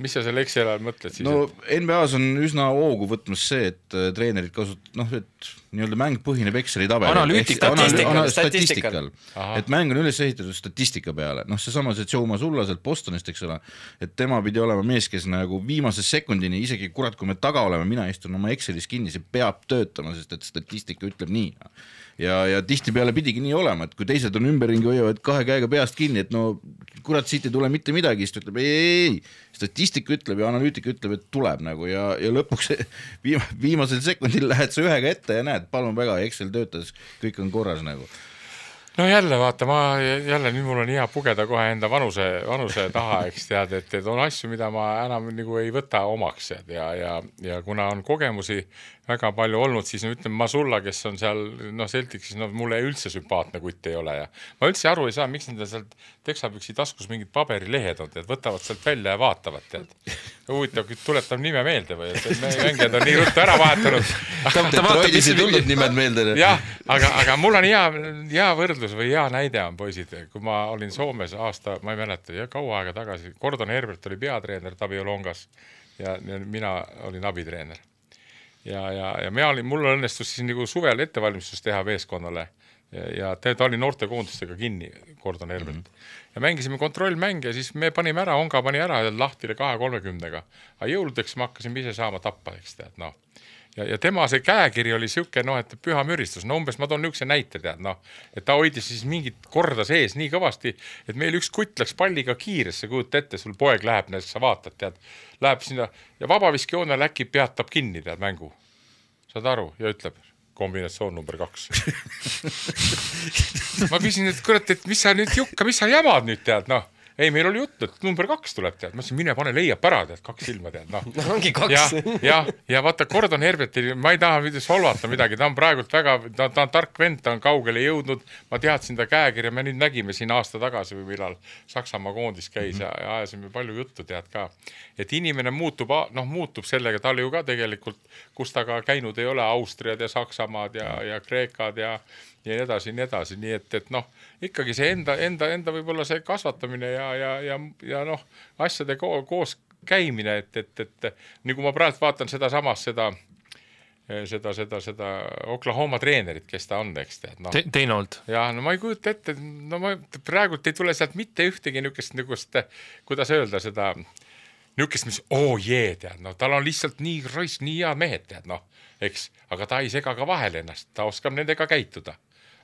Mis sa selle Exceli ajal mõtled siis? No NBA-s on üsna hoogu võtmas see, et treenerid kasutavad, et nii-öelda mäng põhineb Exceli tabel. Statistikal. Et mäng on üles ehitatud statistika peale. Noh, seesama see Joe Mazzulla sealt Bostonist, eks ole, et tema pidi olema mees, kes nagu viimases sekundini, isegi kurat, kui me taga oleme, mina istun oma Excelis kinni, see peab töötama, sest et statistika ütleb nii. Ja tihti peale pidigi nii olema, et kui teised on ümberringi hoiavad kahe käega peast kinni, et no kurat, siit ei tule mitte midagi, siis ütleb ei, statistika ütleb ja analüütika ütleb, et tuleb nagu ja lõpuks viimasel sekundil lähed sa ühega ette ja näed, palun väga, Excel töötas, kõik on korras nagu. No jälle vaata, nüüd mul on hea pugeda kohe enda vanuse taha, eks tead, et on asju, mida ma enam nagu ei võta omaks ja kuna on kogemusi väga palju olnud, siis ütleme Mazzulla, kes on seal Celticsis, mulle üldse sümpaatne kutt ei ole ja ma üldse aru ei saa, miks nende sealt teksapüksi taskus mingid paberilehed on, et võtavad sealt välja ja vaatavad, tead. Huvitav, tuletab nime meelde või, et mängijad on nii ruttu ära vahetanud. Detroitis ei tulnud nimed meelde. Jah, aga mul on hea võrdlus või hea näide on poisid, kui ma olin Soomes aasta, ma ei mäleta, kaua aega tagasi, Gordon Herbert oli peatreener Tabiolongas ja mina olin abitreener. Ja mul õnnestus siis nagu suvel ettevalmistus teha meeskonnale ja ta oli noortekoondustega kinni, Gordon Herbert. Ja mängisime kontrollmänge ja siis me panime ära, Onga pani ära lahtile 2-30-ga. Aga jõuludeks me hakkasime ise saama tappa, eks tead, Ja tema see käekiri oli siuke, et püha müristus. Umbes ma toon niisuguse näite, tead, et ta hoidis siis mingit korda sees nii kõvasti, et meil üks kutt läks palliga kiiresse, kujuta ette, sul poeg läheb, näiteks sa vaatad, tead, läheb sinna ja vabaviskijoonel äkki peatab kinni, tead, mängu. Saad aru? Ja ütleb, kombinatsioon number 2. Ma küsin, et kurat, et mis sa nüüd jukka, mis sa jamad nüüd, tead, Ei, meil oli jutt, et number 2 tuleb, tead. Ma ütlesin, mine pane leiab ära, tead, 2 silma, tead. Ongi 2. Ja vaata, Gordon Herberti, ma ei taha solvata midagi, ta on praegult väga, ta on tark vend, ta on kaugele jõudnud, ma teadsin ta käekirja, me nüüd nägime siin aasta tagasi või millal Saksamaa koondis käis ja ajasime palju juttu, tead ka. Et inimene muutub sellega, ta oli ju ka tegelikult, kus ta ka käinud ei ole, Austriad ja Saksamaad ja Kreekad ja nii edasi, nii et ikkagi see enda võib-olla see kasvatamine ja asjade koos käimine, et nagu ma praegu vaatan seda Oklahoma treenerit, kes ta on, eks tead. Teinold. Ja ma ei kujuta ette, praegult ei tule sealt mitte ühtegi niisugust, kuidas öelda seda, niisugust, mis, tead, tal on lihtsalt nii rois, nii head mehed, tead, eks, aga ta ei sega ka vahel ennast, ta oskab nendega käituda.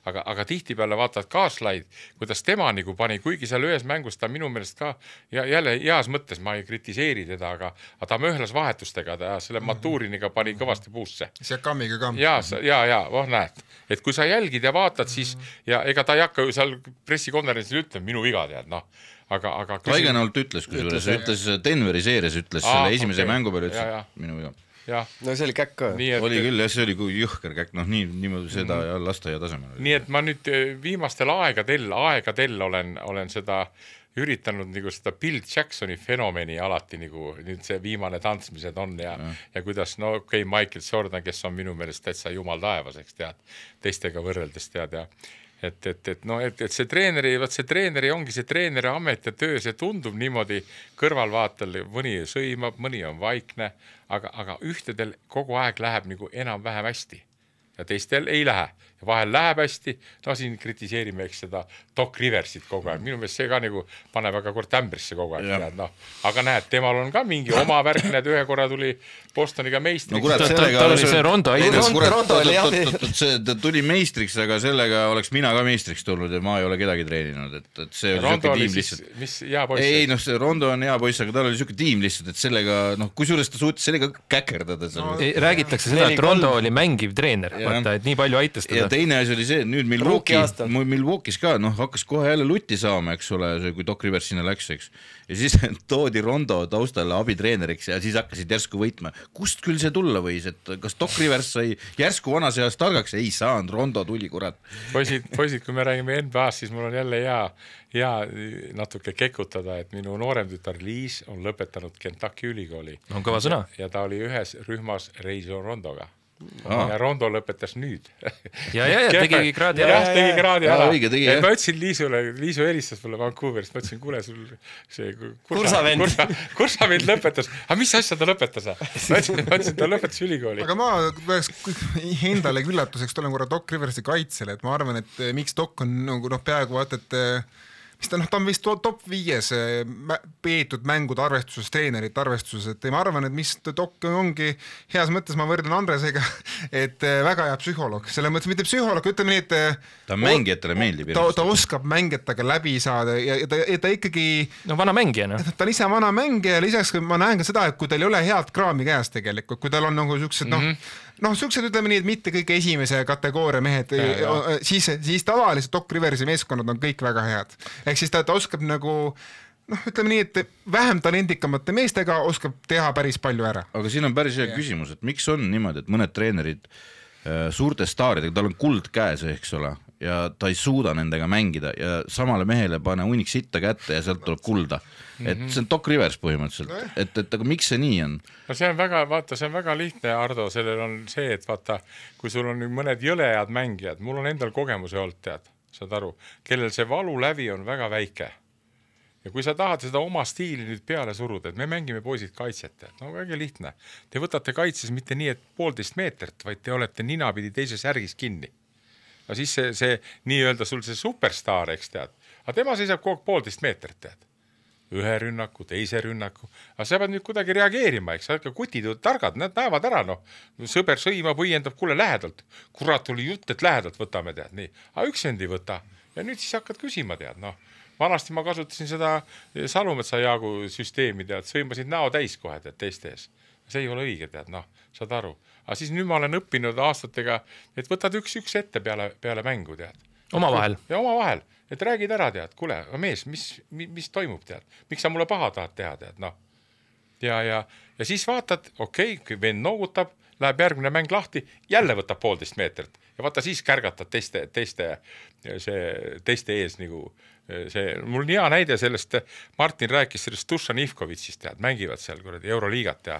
Aga tihtipeale vaatad kaaslaid, kuidas tema nagu pani, kuigi seal ühes mängus ta minu meelest ka, ja jälle heas mõttes ma ei kritiseeri teda, aga ta möhlas vahetustega, ta selle Matuuriniga pani kõvasti puusse. See kammiga ka. Näed. Et kui sa jälgid ja vaatad, siis ja ega ta ei hakka ju seal pressikonverentsil ütlema, minu viga tead, aga Vaigenalt ütles Denveri seeres ütles selle esimese mängu peale, ütles minu viga. Ja. No see oli käkk ka. Oli küll, ja see oli kui jõhker käkk, niimoodi seda ja lasteaia tasemel. Nii et ma nüüd viimastel aegadel olen seda üritanud nagu seda Bill Jacksoni fenomeni alati nagu nüüd see viimane tantsmised on ja kuidas, Michael Jordan, kes on minu meelest täitsa jumal taevas, eks tead, teistega võrreldes tead ja et see treeneri ongi see treeneri amet ja töö, see tundub niimoodi kõrvalvaatel, mõni sõimab, mõni on vaikne, aga ühtedel kogu aeg läheb nagu enam-vähem hästi ja teistel ei lähe. Ja vahel läheb hästi, no siin kritiseerime eks seda Doc Riversit kogu aeg, minu meelest see ka nagu paneb väga kord ämbrisse kogu aeg, tead, noh. Aga näed, temal on ka mingi oma värk, näed, ühe korra tuli Bostoniga meistriks. No kurat, sellega oli see Rondo. Ta tuli meistriks, aga sellega oleks mina ka meistriks tulnud ja ma ei ole kedagi treeninud, et see oli Rondo tiim oli lihtsalt. Mis hea poiss? Ei, noh, see Rondo on hea poiss, aga tal oli siuke tiim lihtsalt, et sellega, noh, kusjuures ta suutis sellega käkerdada. Räägitakse seda, et Rondo oli mängiv treener, vaata, et nii palju aitas teda. Ja teine asi oli see, et nüüd Milwaukee's ka, noh, hakkas kohe jälle lutti saama, eks ole, kui Doc Rivers sinna läks, eks. Ja siis toodi Rondo taustale abitreeneriks ja siis hakkasid järsku võitma. Kust küll see tulla võis, et kas Doc Rivers sai järsku vanaseas targaks? Ei saanud, Rondo tuli, kurat. Poisid, kui me räägime NBA-st, siis mul on jälle hea natuke kekutada, et minu noorem tütar Liis on lõpetanud Kentucky ülikooli. On kõva sõna. Ja ta oli ühes rühmas Rajon Rondoga. Ja Rondo lõpetas nüüd. Ja tegi kraadi ära. Tegi kraadi ära. Ja ma ütlesin Liisule, Liisu helistas mulle Vancouverist, ma ütlesin, kuule, sul see kursavend lõpetas. Aga mis asja ta lõpetas? Ma ütlesin, ta lõpetas ülikooli. Aga ma endale küllatuseks tulen korra Doc Riversi kaitsele, et ma arvan, et miks Doc on peaaegu vaata, et ta on vist top 5 peetud mängud arvestuses, treenerit arvestuses, et ma arvan, et mis Doc ongi heas mõttes, ma võrdlen Andresega, et väga hea psühholoog, selle mõttes mitte psühholoog, ütleme nii, et ta mängijatele meeldib. Ta oskab mängijatega läbi saada ja ta ikkagi vana mängija. Ta on ise vana mängija ja lisaks ma näen ka seda, et kui tal ei ole head kraami käes tegelikult, kui tal on nagu siuksed siuksed ütleme nii, et mitte kõik esimese kategooria mehed, siis tavaliselt Doc Riversi meeskonnad on kõik väga head. Ehk siis ta oskab nagu, ütleme nii, et vähem talendikamate meestega oskab teha päris palju ära. Aga siin on päris hea küsimus, et miks on niimoodi, et mõned treenerid suurte staaridega, tal on kuld käes, eks ole, ja ta ei suuda nendega mängida ja samale mehele pane hunnik sitta kätte ja sealt tuleb kulda. Et see on Doc Rivers põhimõtteliselt, et aga miks see nii on? No see on väga lihtne, Ardo, sellel on see, et vaata, kui sul on mõned jõlead mängijad, mul on endal kogemuse olnud, tead, saad aru, kellel see valu lävi on väga väike. Ja kui sa tahad seda oma stiili nüüd peale suruda, et me mängime poisid kaitset, no väga lihtne. Te võtate kaitses mitte nii, et 1,5 meetrit, vaid te olete ninapidi teises ärgis kinni. No siis see nii-öelda sul see superstaar, eks tead, aga tema seisab kogu 1,5 meetrit, tead. Ühe rünnaku, teise rünnaku, aga sa pead nüüd kuidagi reageerima, eks, ka kutid targad, nad näevad ära, sõber sõimab, õiendab, kuule lähedalt, kurat tuli jutt, et lähedalt võtame, tead, nii, aga üks end ei võta ja nüüd siis hakkad küsima, tead, vanasti ma kasutasin seda Salumetsa Jaagu süsteemi, tead, sõimasid näo täis kohe, tead, teiste ees, see ei ole õige, tead, saad aru, aga siis nüüd ma olen õppinud aastatega, et võtad üks ette peale mängu, tead. Omavahel. Ja omavahel. Et räägid ära, tead, kuule, mees, mis toimub, tead, miks sa mulle paha tahad teha, tead, Ja siis vaatad, okei, kui vend noogutab, läheb järgmine mäng lahti, jälle võtab 1,5 meetrit ja vaata siis kärgatad teiste ees nagu see, mul on hea näide sellest, Martin rääkis sellest Dušan Ivkovitsist, tead, mängivad seal Euroliigat ja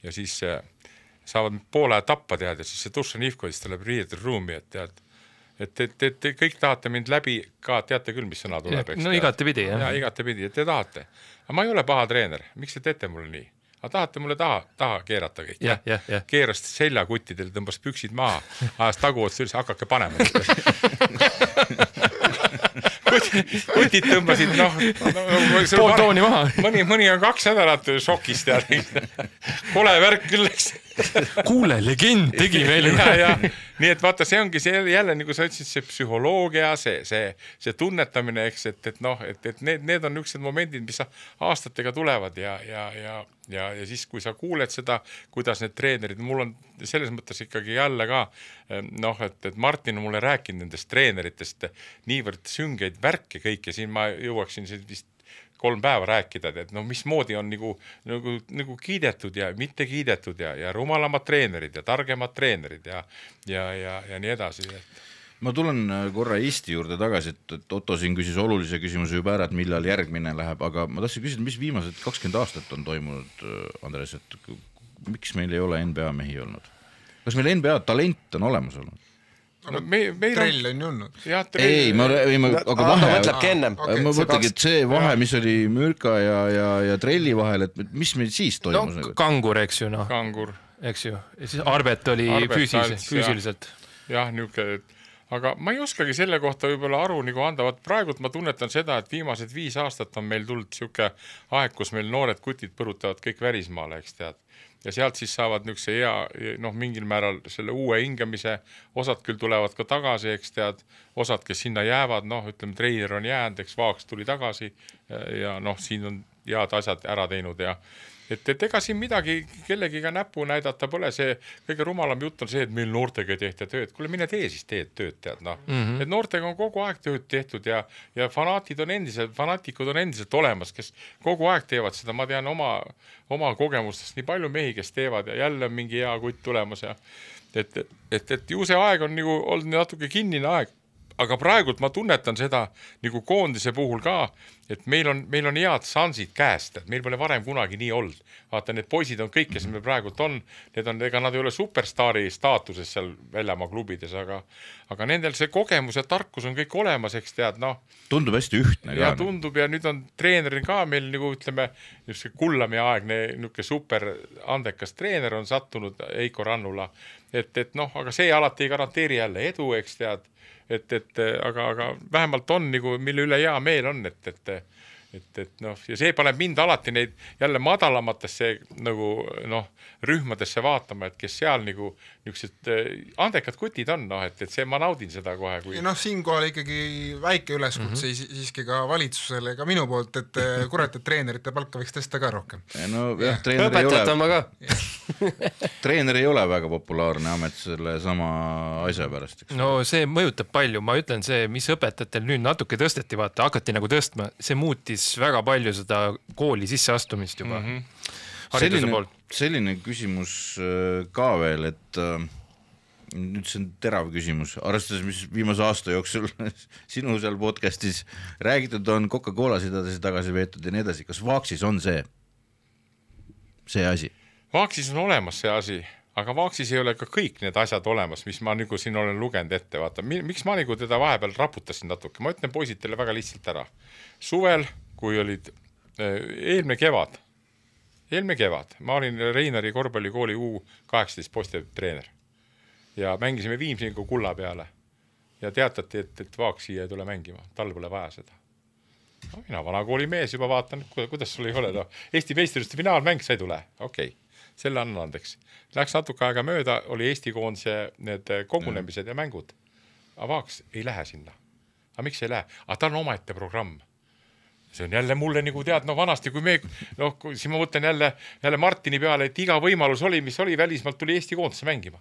siis saavad poole tappa, tead, ja siis see Dušan Ivkovits tuleb riietud ruumi, et tead, et kõik tahate mind läbi ka, teate küll, mis sõna tuleb, eks? No igatepidi, jah. Ja igatepidi, et te tahate. Aga ma ei ole paha treener, miks te teete mulle nii? Aga tahate mulle taha keerata kõik? Ja. Keerast seljakuttidel, tõmbas püksid maha, ajas taguotsa üles, hakake panema. Kutid tõmbasid, pool tooni maha. Mõni on 2 nädalat šokist ja kole värk küll, eks. Kuule, legend tegi meile. Ja. Nii et vaata, see ongi jälle, nagu sa ütlesid, see psühholoogia, see tunnetamine, eks, et need on niisugused momendid, mis aastatega tulevad ja siis, kui sa kuuled seda, kuidas need treenerid, mul on selles mõttes ikkagi jälle ka, et Martin on mulle rääkinud nendest treeneritest niivõrd süngeid värke kõik ja siin ma jõuaksin vist 3 päeva rääkida, et mismoodi on nagu kiidetud ja mitte kiidetud ja rumalamad treenerid ja targemad treenerid ja nii edasi. Ma tulen korra Eesti juurde tagasi, et Otto siin küsis olulise küsimuse juba ära, et millal järgmine läheb, aga ma tahtsin küsida, mis viimased 20 aastat on toimunud, Andres, et miks meil ei ole NBA mehi olnud? Kas meil NBA talent on olemas olnud? Trell on ju olnud. Ei, aga vahe, mõtlebki ennem. Ma mõtlengi, et see vahe, mis oli Mürka ja Trelli vahel, et mis meil siis toimus? No Kangur, eks ju, Kangur. Eks ju. Ja siis Arbet oli füüsiliselt. Jah, niuke, aga ma ei oskagi selle kohta võib-olla aru nagu anda, praegult ma tunnetan seda, et viimased 5 aastat on meil tulnud siuke aeg, kus meil noored kutid põrutavad kõik värismaale, eks tead. Ja sealt siis saavad niukse mingil määral selle uue hingamise, osad küll tulevad ka tagasi, eks tead, osad, kes sinna jäävad, ütleme, Treiner on jäänud, eks Vaaks tuli tagasi ja siin on head asjad ära teinud ja et ega siin midagi kellegiga näpu näidata pole, see kõige rumalam jutt on see, et meil noortega ei tehta tööd. Kuule, mine tee siis tööd, tead, Et noortega on kogu aeg tööd tehtud ja fanaatikud on endiselt olemas, kes kogu aeg teevad seda. Ma tean oma kogemustest nii palju mehi, kes teevad ja jälle on mingi hea kutt tulemas ja et ju see aeg on nagu olnud natuke kinnine aeg. Aga praegult ma tunnetan seda nagu koondise puhul ka, et meil on head sansid käest, et meil pole varem kunagi nii olnud. Vaata, need poisid on kõik, kes meil praegult on, ega nad ei ole superstaari staatuses seal väljamaa klubides, aga nendel see kogemus ja tarkus on kõik olemas, eks tead, Tundub hästi ühtne. Ja tundub ja nüüd on treeneril ka meil nagu ütleme, see Kullami aegne niuke super andekas treener on sattunud Eiko Rannula, aga see alati ei garanteeri jälle edu, eks tead, aga vähemalt on nagu, mille üle hea meel on, ja see paneb mind alati neid jälle madalamatesse nagu rühmadesse vaatama, et kes seal nagu niisugused andekad kutid on, et see ma naudin seda kohe. Ja siinkohal ikkagi väike üleskutse siiski ka valitsusele, ka minu poolt, et kurat, et treenerite palka võiks tõsta ka rohkem. Treener ei ole väga populaarne amet selle sama asja pärast. No see mõjutab palju, ma ütlen see, mis õpetajatel nüüd natuke tõsteti, vaata, hakati nagu tõstma, see muutis väga palju seda kooli sisseastumist juba. Selline küsimus ka veel, et nüüd see on terav küsimus, arvestades, mis viimase aasta jooksul sinu seal podcastis räägitud on, Coca-Cola sidades tagasi veetud ja nii edasi, kas Vaaksis on see asi? Vaaksis on olemas see asi, aga Vaaksis ei ole ka kõik need asjad olemas, mis ma nagu siin olen lugenud ette, vaata. Miks ma nagu teda vahepeal raputasin natuke? Ma ütlen poisid teile väga lihtsalt ära. Suvel, kui olid eelmine kevad, ma olin Reinari korvpallikooli U18 poiste treener ja mängisime Viimsingu Kulla peale ja teatati, et Vaaksi ei tule mängima, tal pole vaja seda. Mina vana kooli mees juba vaatan, kuidas sul ei ole. Eesti meistrivõistluste finaalmäng, sa ei tule. Okei, selle annan andeks. Läks natuke aega mööda, oli Eesti koondise need kogunemised ja mängud. Aga Vaaks ei lähe sinna. Aga miks ei lähe? Aga ta on omaette programm. See on jälle mulle nagu tead, vanasti, kui siis ma mõtlen jälle Martini peale, et iga võimalus oli, mis oli, välismaalt tuli Eesti koondise mängima.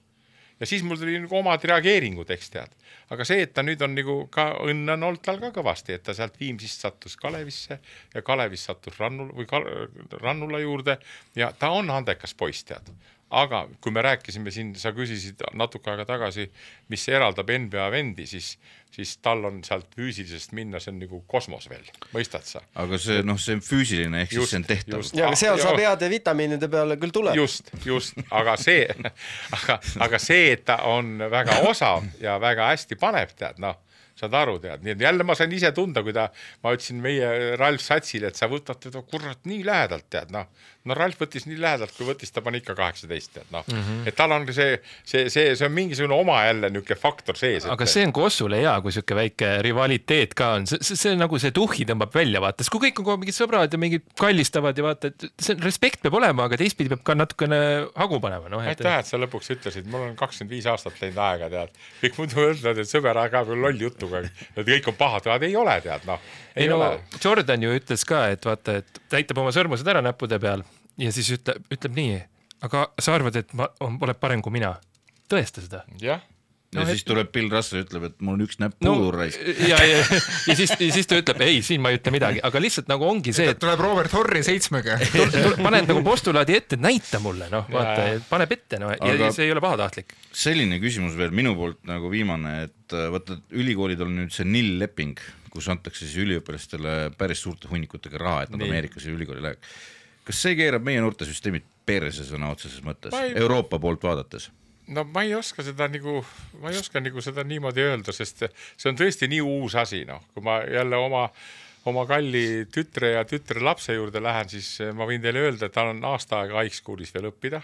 Ja siis mul tuli nagu omad reageeringud, eks tead. Aga see, et ta nüüd on nagu ka õnne on olnud tal ka kõvasti, et ta sealt Viimsist sattus Kalevisse ja Kalevis sattus Rannula juurde ja ta on andekas poiss, tead. Aga kui me rääkisime siin, sa küsisid natuke aega tagasi, mis eraldab NBA vendi, siis tal on sealt füüsilisest minna, see on nagu kosmos veel, mõistad sa? Aga see on füüsiline, ehk siis see on tehtav. Ja aga seal saab heade vitamiinide peale küll tuleb. Just, aga see, et ta on väga osav ja väga hästi paneb, tead, saad aru, tead. Nii et jälle ma sain ise tunda, kui ma ütlesin meie Ralf Satsile, et sa võtad teda kurat nii lähedalt, tead, Ralf võttis nii lähedalt, kui võttis ta pani ikka 18, tead, Et tal on see on mingisugune oma jälle niuke faktor sees. Aga see on Kossule hea, kui siuke väike rivaliteet ka on. See nagu see tuhhi tõmbab välja, vaata. Kui kõik on mingid sõbrad ja mingid kallistavad ja vaata, et see respekt peab olema, aga teistpidi peab ka natukene hagu panema. Aitäh, et sa lõpuks ütlesid, mul on 25 aastat läinud aega, tead. Kõik muidu öeldavad, et sõber aega veel loll jutu, et kõik on pahad, ei ole, tead, Jordan ju ütles ka, et vaata, et näitab oma sõrmused ära näppude peal ja siis ütleb nii, aga sa arvad, et ma olen parem kui mina. Tõesta seda. Jah. Ja siis tuleb Bill Russell ütleb, et mul on üks näpp puudur raisk. Ja siis ta ütleb, ei, siin ma ei ütle midagi, aga lihtsalt nagu ongi see, et tuleb Robert Horri 7-ga. Paned nagu postulaadi ette, näita mulle, vaata, paneb ette, ja see ei ole pahatahtlik. Selline küsimus veel minu poolt nagu viimane, et vaata, ülikoolid on nüüd see NIL-leping, kus antakse siis üliõpilastele päris suurte hunnikutega raha, et nad Ameerikas ja ülikooli läheb. Kas see keerab meie noortesüsteemid perse sõna otseses mõttes, Euroopa poolt vaadates? no ma ei oska seda seda niimoodi öelda, sest see on tõesti nii uus asi, noh. Kui ma jälle oma kalli tütre ja tütre lapse juurde lähen, siis ma võin teile öelda, et tal on aasta aega high schoolis veel õppida.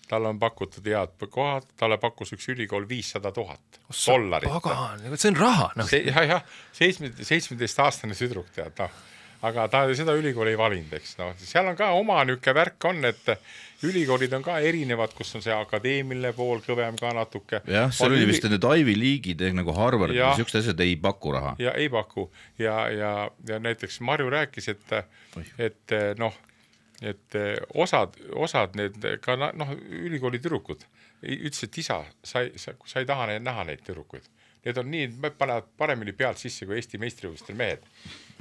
Tal on pakutud head kohad, talle pakkus üks ülikool $500,000. Pagan, see on raha. No. Jah, 17-aastane südruk tead, noh. Aga ta seda ülikooli ei valinud, eks. No. Seal on ka oma nüke värk on, et ülikoolid on ka erinevad, kus on see akadeemiline pool kõvem ka natuke. Jah, seal oli vist need Ivy League'id ehk nagu Harvard, niisugused asjad ei paku raha. Ja ei paku. Ja näiteks Marju rääkis, et osad need ka ülikooli tüdrukud ütles, et isa, sa ei taha näha neid tüdrukuid. Need on nii, panevad paremini pealt sisse kui Eesti meistrivõistlustel mehed.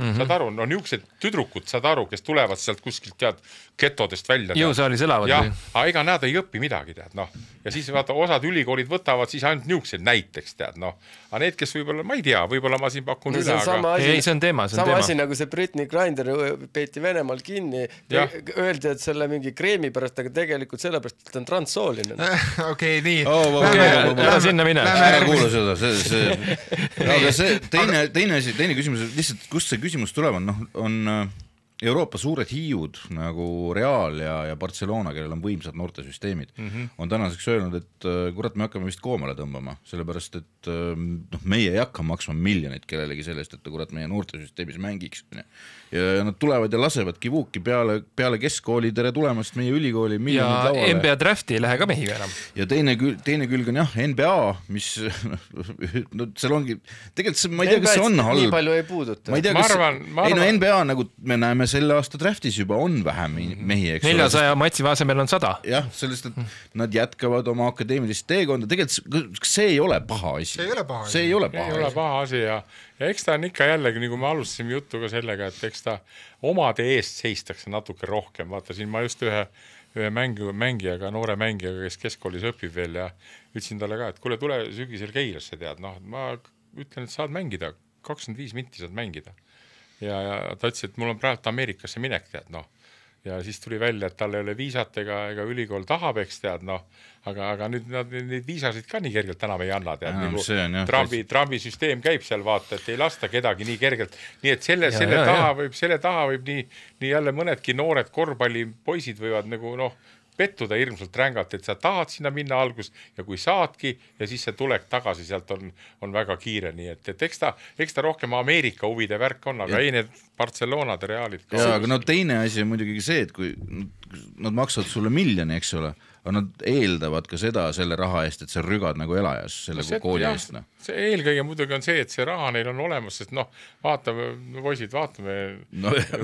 Saad aru, no niisugused tüdrukud, saad aru, kes tulevad sealt kuskilt tead getodest välja. Jõusaalis elavad. Jah, aga ega nad ei õpi midagi, tead, noh. Ja siis vaata, osad ülikoolid võtavad siis ainult niisugused näiteks, tead, noh. Aga need, kes võib-olla, ma ei tea, võib-olla ma siin pakun üle, aga... Ei, see on teema, sama asi nagu see Britney Grinder peeti Venemaal kinni. Öeldi, et selle mingi kreemi pärast, aga tegelikult sellepärast, et ta on transsooline. Okei, nii. Ära sinna mine. Ära kuula seda. Aga see teine küsimus, lihtsalt kust see küsimus tuleb, on Euroopa suured hiiud nagu Real ja Barcelona, kellel on võimsad noortesüsteemid, on tänaseks öelnud, et kurat, me hakkame vist koomale tõmbama, sellepärast, et meie ei hakka maksma miljoneid kellelegi sellest, et kurat meie noortesüsteemis mängiks. Ja nad tulevad ja lasevadki vuuki peale keskkooli, tere tulemast meie ülikooli miljonid lauale. Ja NBA drafti ei lähe ka mehiga enam. Ja teine külg on jah, NBA, mis seal ongi, tegelikult ma ei tea, kas see on halb. Nii palju ei puuduta. Ma ei tea, kas NBA, nagu me näeme selle aasta draftis juba on vähem mehi, eks 400 matsi asemel on 100. Jah, sellest, et nad jätkavad oma akadeemilist teekonda. Tegelikult see ei ole paha asi. See ei ole paha asi ja eks ta on ikka jällegi, nagu me alustasime juttu ka sellega, et eks ta omade eest seistakse natuke rohkem. Vaata, siin ma just ühe mängijaga, noore mängijaga, kes keskkoolis õpib veel ja ütlesin talle ka, et kuule, tule sügisel Keilasse, tead. No, ma ütlen, et saad mängida, 25 minti saad mängida. Ja ta ütles, et mul on praegu Ameerikasse minek, tead, noh. Ja siis tuli välja, et tal ei ole viisat ega ülikool tahab, eks tead, noh. Aga nüüd neid viisasid ka nii kergelt enam ei anna, tead. Nagu Trumpi süsteem käib seal, vaata, et ei lasta kedagi nii kergelt. Nii et selle taha võib nii jälle mõnedki noored korvpallipoisid võivad nagu, noh, pettuda hirmsalt rängalt, et sa tahad sinna minna algus ja kui saadki ja siis see tulek tagasi sealt on väga kiire, nii et eks ta rohkem Ameerika huvide värk on, aga ei need Barcelonad ja Realid ka. Ja, aga no teine asi on muidugi see, et kui nad maksavad sulle miljoni, eks ole, aga nad eeldavad ka seda selle raha eest, et sa rügad nagu elajas selle kooli eest. See eelkõige muidugi on see, et see raha neil on olemas, sest vaatame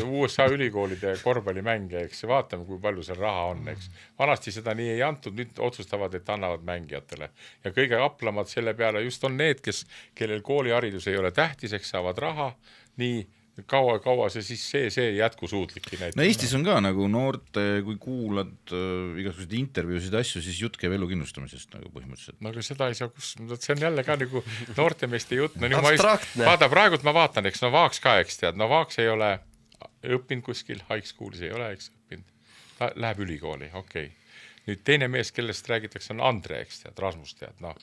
USA ülikoolide korvpallimänge, eks, vaatame, kui palju seal raha on, eks. Vanasti seda nii ei antud, nüüd otsustavad, et annavad mängijatele. Ja kõige aplamad selle peale just on need, kellel kooliharidus ei ole tähtis, eks saavad raha, nii kaua see jätkusuutlikki näitab. No Eestis on ka nagu noorte, kui kuulad igasugused intervjuusid asju, siis jutt käib elukindlustamisest nagu põhimõtteliselt. No aga seda ei saa, see on jälle ka nagu noortemeeste jutt. No, vaata, praegult ma vaatan, eks, no Vaaks ka, eks tead, no Vaaks ei ole õppinud kuskil, high schoolis ei ole, eks õppinud. Ta läheb ülikooli, okei. Nüüd teine mees, kellest räägitakse, on Andre, eks tead, Rasmus tead, noh.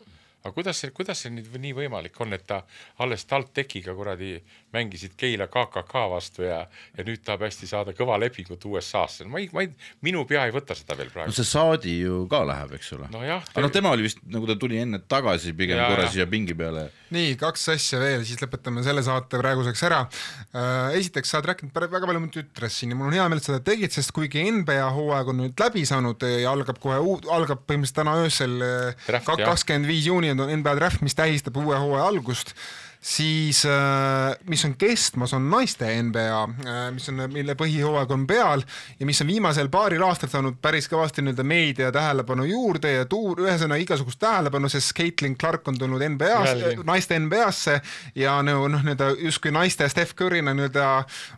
Aga kuidas see nii võimalik on, et ta alles TalTechiga kuradi mängisid Keila KKK vastu ja nüüd tahab hästi saada kõva lepingut USA-sse. Minu pea ei võta seda veel praegu. No see Saadi ju ka läheb, eks ole. No jah. Aga tema oli vist, nagu ta tuli enne tagasi pigem korra siia pingi peale. Nii, 2 asja veel, siis lõpetame selle saate praeguseks ära. Esiteks, saad rääkinud väga palju mu tütrest siin ja mul on hea meel, et seda tegid, sest kuigi NBA hooaeg on nüüd läbi saanud ja algab põhimõtteliselt täna öösel 25 juuni on NBA draft, mis tähistab uue hooaja algust, siis mis on kestmas, on naiste NBA, mille põhihooaeg on peal ja mis on viimasel paaril aastal saanud päris kõvasti meedia tähelepanu juurde ja ühesõna igasugust tähelepanu, sest Caitlin Clark on tulnud naiste NBA-sse ja justkui naiste Steph Curry'na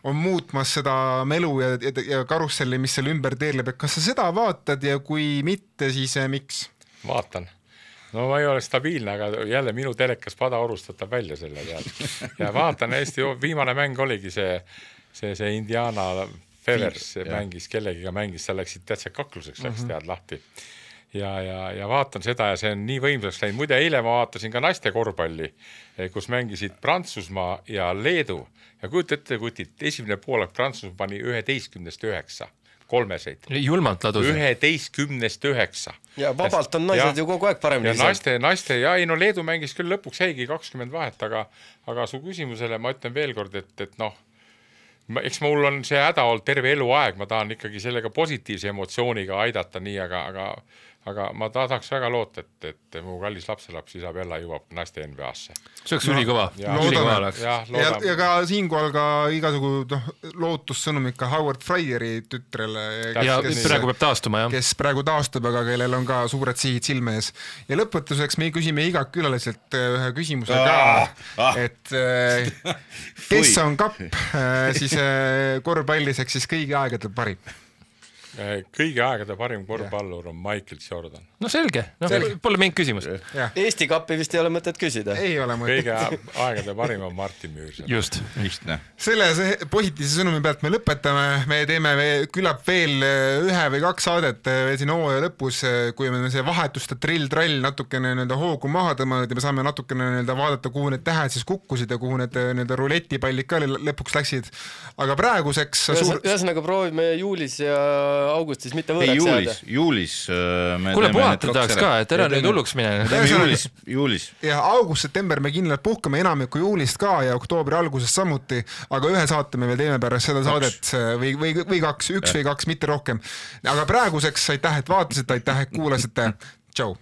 on muutmas seda melu ja karusselli, mis seal ümber teerleb. Kas sa seda vaatad ja kui mitte, siis miks? Vaatan. No ma ei ole stabiilne, aga jälle minu telekas Padaorust võtab välja selle tead. Ja vaatan hästi, viimane mäng oligi see Indiana Fevers mängis, kellegiga mängis, seal läksid täitsa kakluseks, läks tead lahti. ja vaatan seda ja see on nii võimsaks läinud. Muide, eile ma vaatasin ka naiste korvpalli, kus mängisid Prantsusmaa ja Leedu ja kujuta ette, kutid, esimene poolek Prantsusmaa pani 11-9 kolmeseid. Julmalt ladus. 11-9. Ja vabalt on naised ju kogu aeg paremini. Ja naiste ja ei, no Leedu mängis küll lõpuks jäigi 20 vahet, aga su küsimusele ma ütlen veel kord, et noh, eks mul on see häda olnud terve eluaeg, ma tahan ikkagi sellega positiivse emotsiooniga aidata nii, aga ma tahaks väga loota, et mu kallis lapselaps Isabella jõuab naiste NBA-sse. See oleks ülikõva. Ja ka siinkohal ka igasugu lootussõnum ikka Howard Fryeri tütrele. Ja praegu peab taastuma, jah. Kes praegu taastub, aga kellel on ka suured sihid silme ees. Ja lõpetuseks me küsime iga külaliselt ühe küsimuse ka, et kes on kapp siis korvpalliseks siis kõigi aegade parim? Kõigi aegade parim korvpallur on Michael Jordan. No selge, pole mingi küsimus. Eesti kappi vist ei ole mõtet küsida. Ei ole mõtet. Kõigi aegade parim on Martin Müürsepp. Just. Selle positiivse sõnumi pealt me lõpetame, me teeme küllap veel 1 või 2 saadet siin hooaja lõpus, kui me see vahetuste trill-trall natukene hoogu maha tõmmanud ja me saame natukene vaadata, kuhu need tähed siis kukkusid ja kuhu need ruletipallid ka lõpuks läksid. Aga praeguseks... Ühesõnaga proovime juulis ja augustis mitte võõraks jääda. Juulis me kuule, puhata tahaks ka, et ära nüüd hulluks mine. Juulis. Ja august-september me kindlalt puhkame enamiku juulist ka ja oktoobri algusest samuti, aga 1 saate me veel teeme pärast seda saadet või 2, 1 või 2, mitte rohkem. Aga praeguseks aitäh, et vaatasite, aitäh, et kuulasite. Tšau!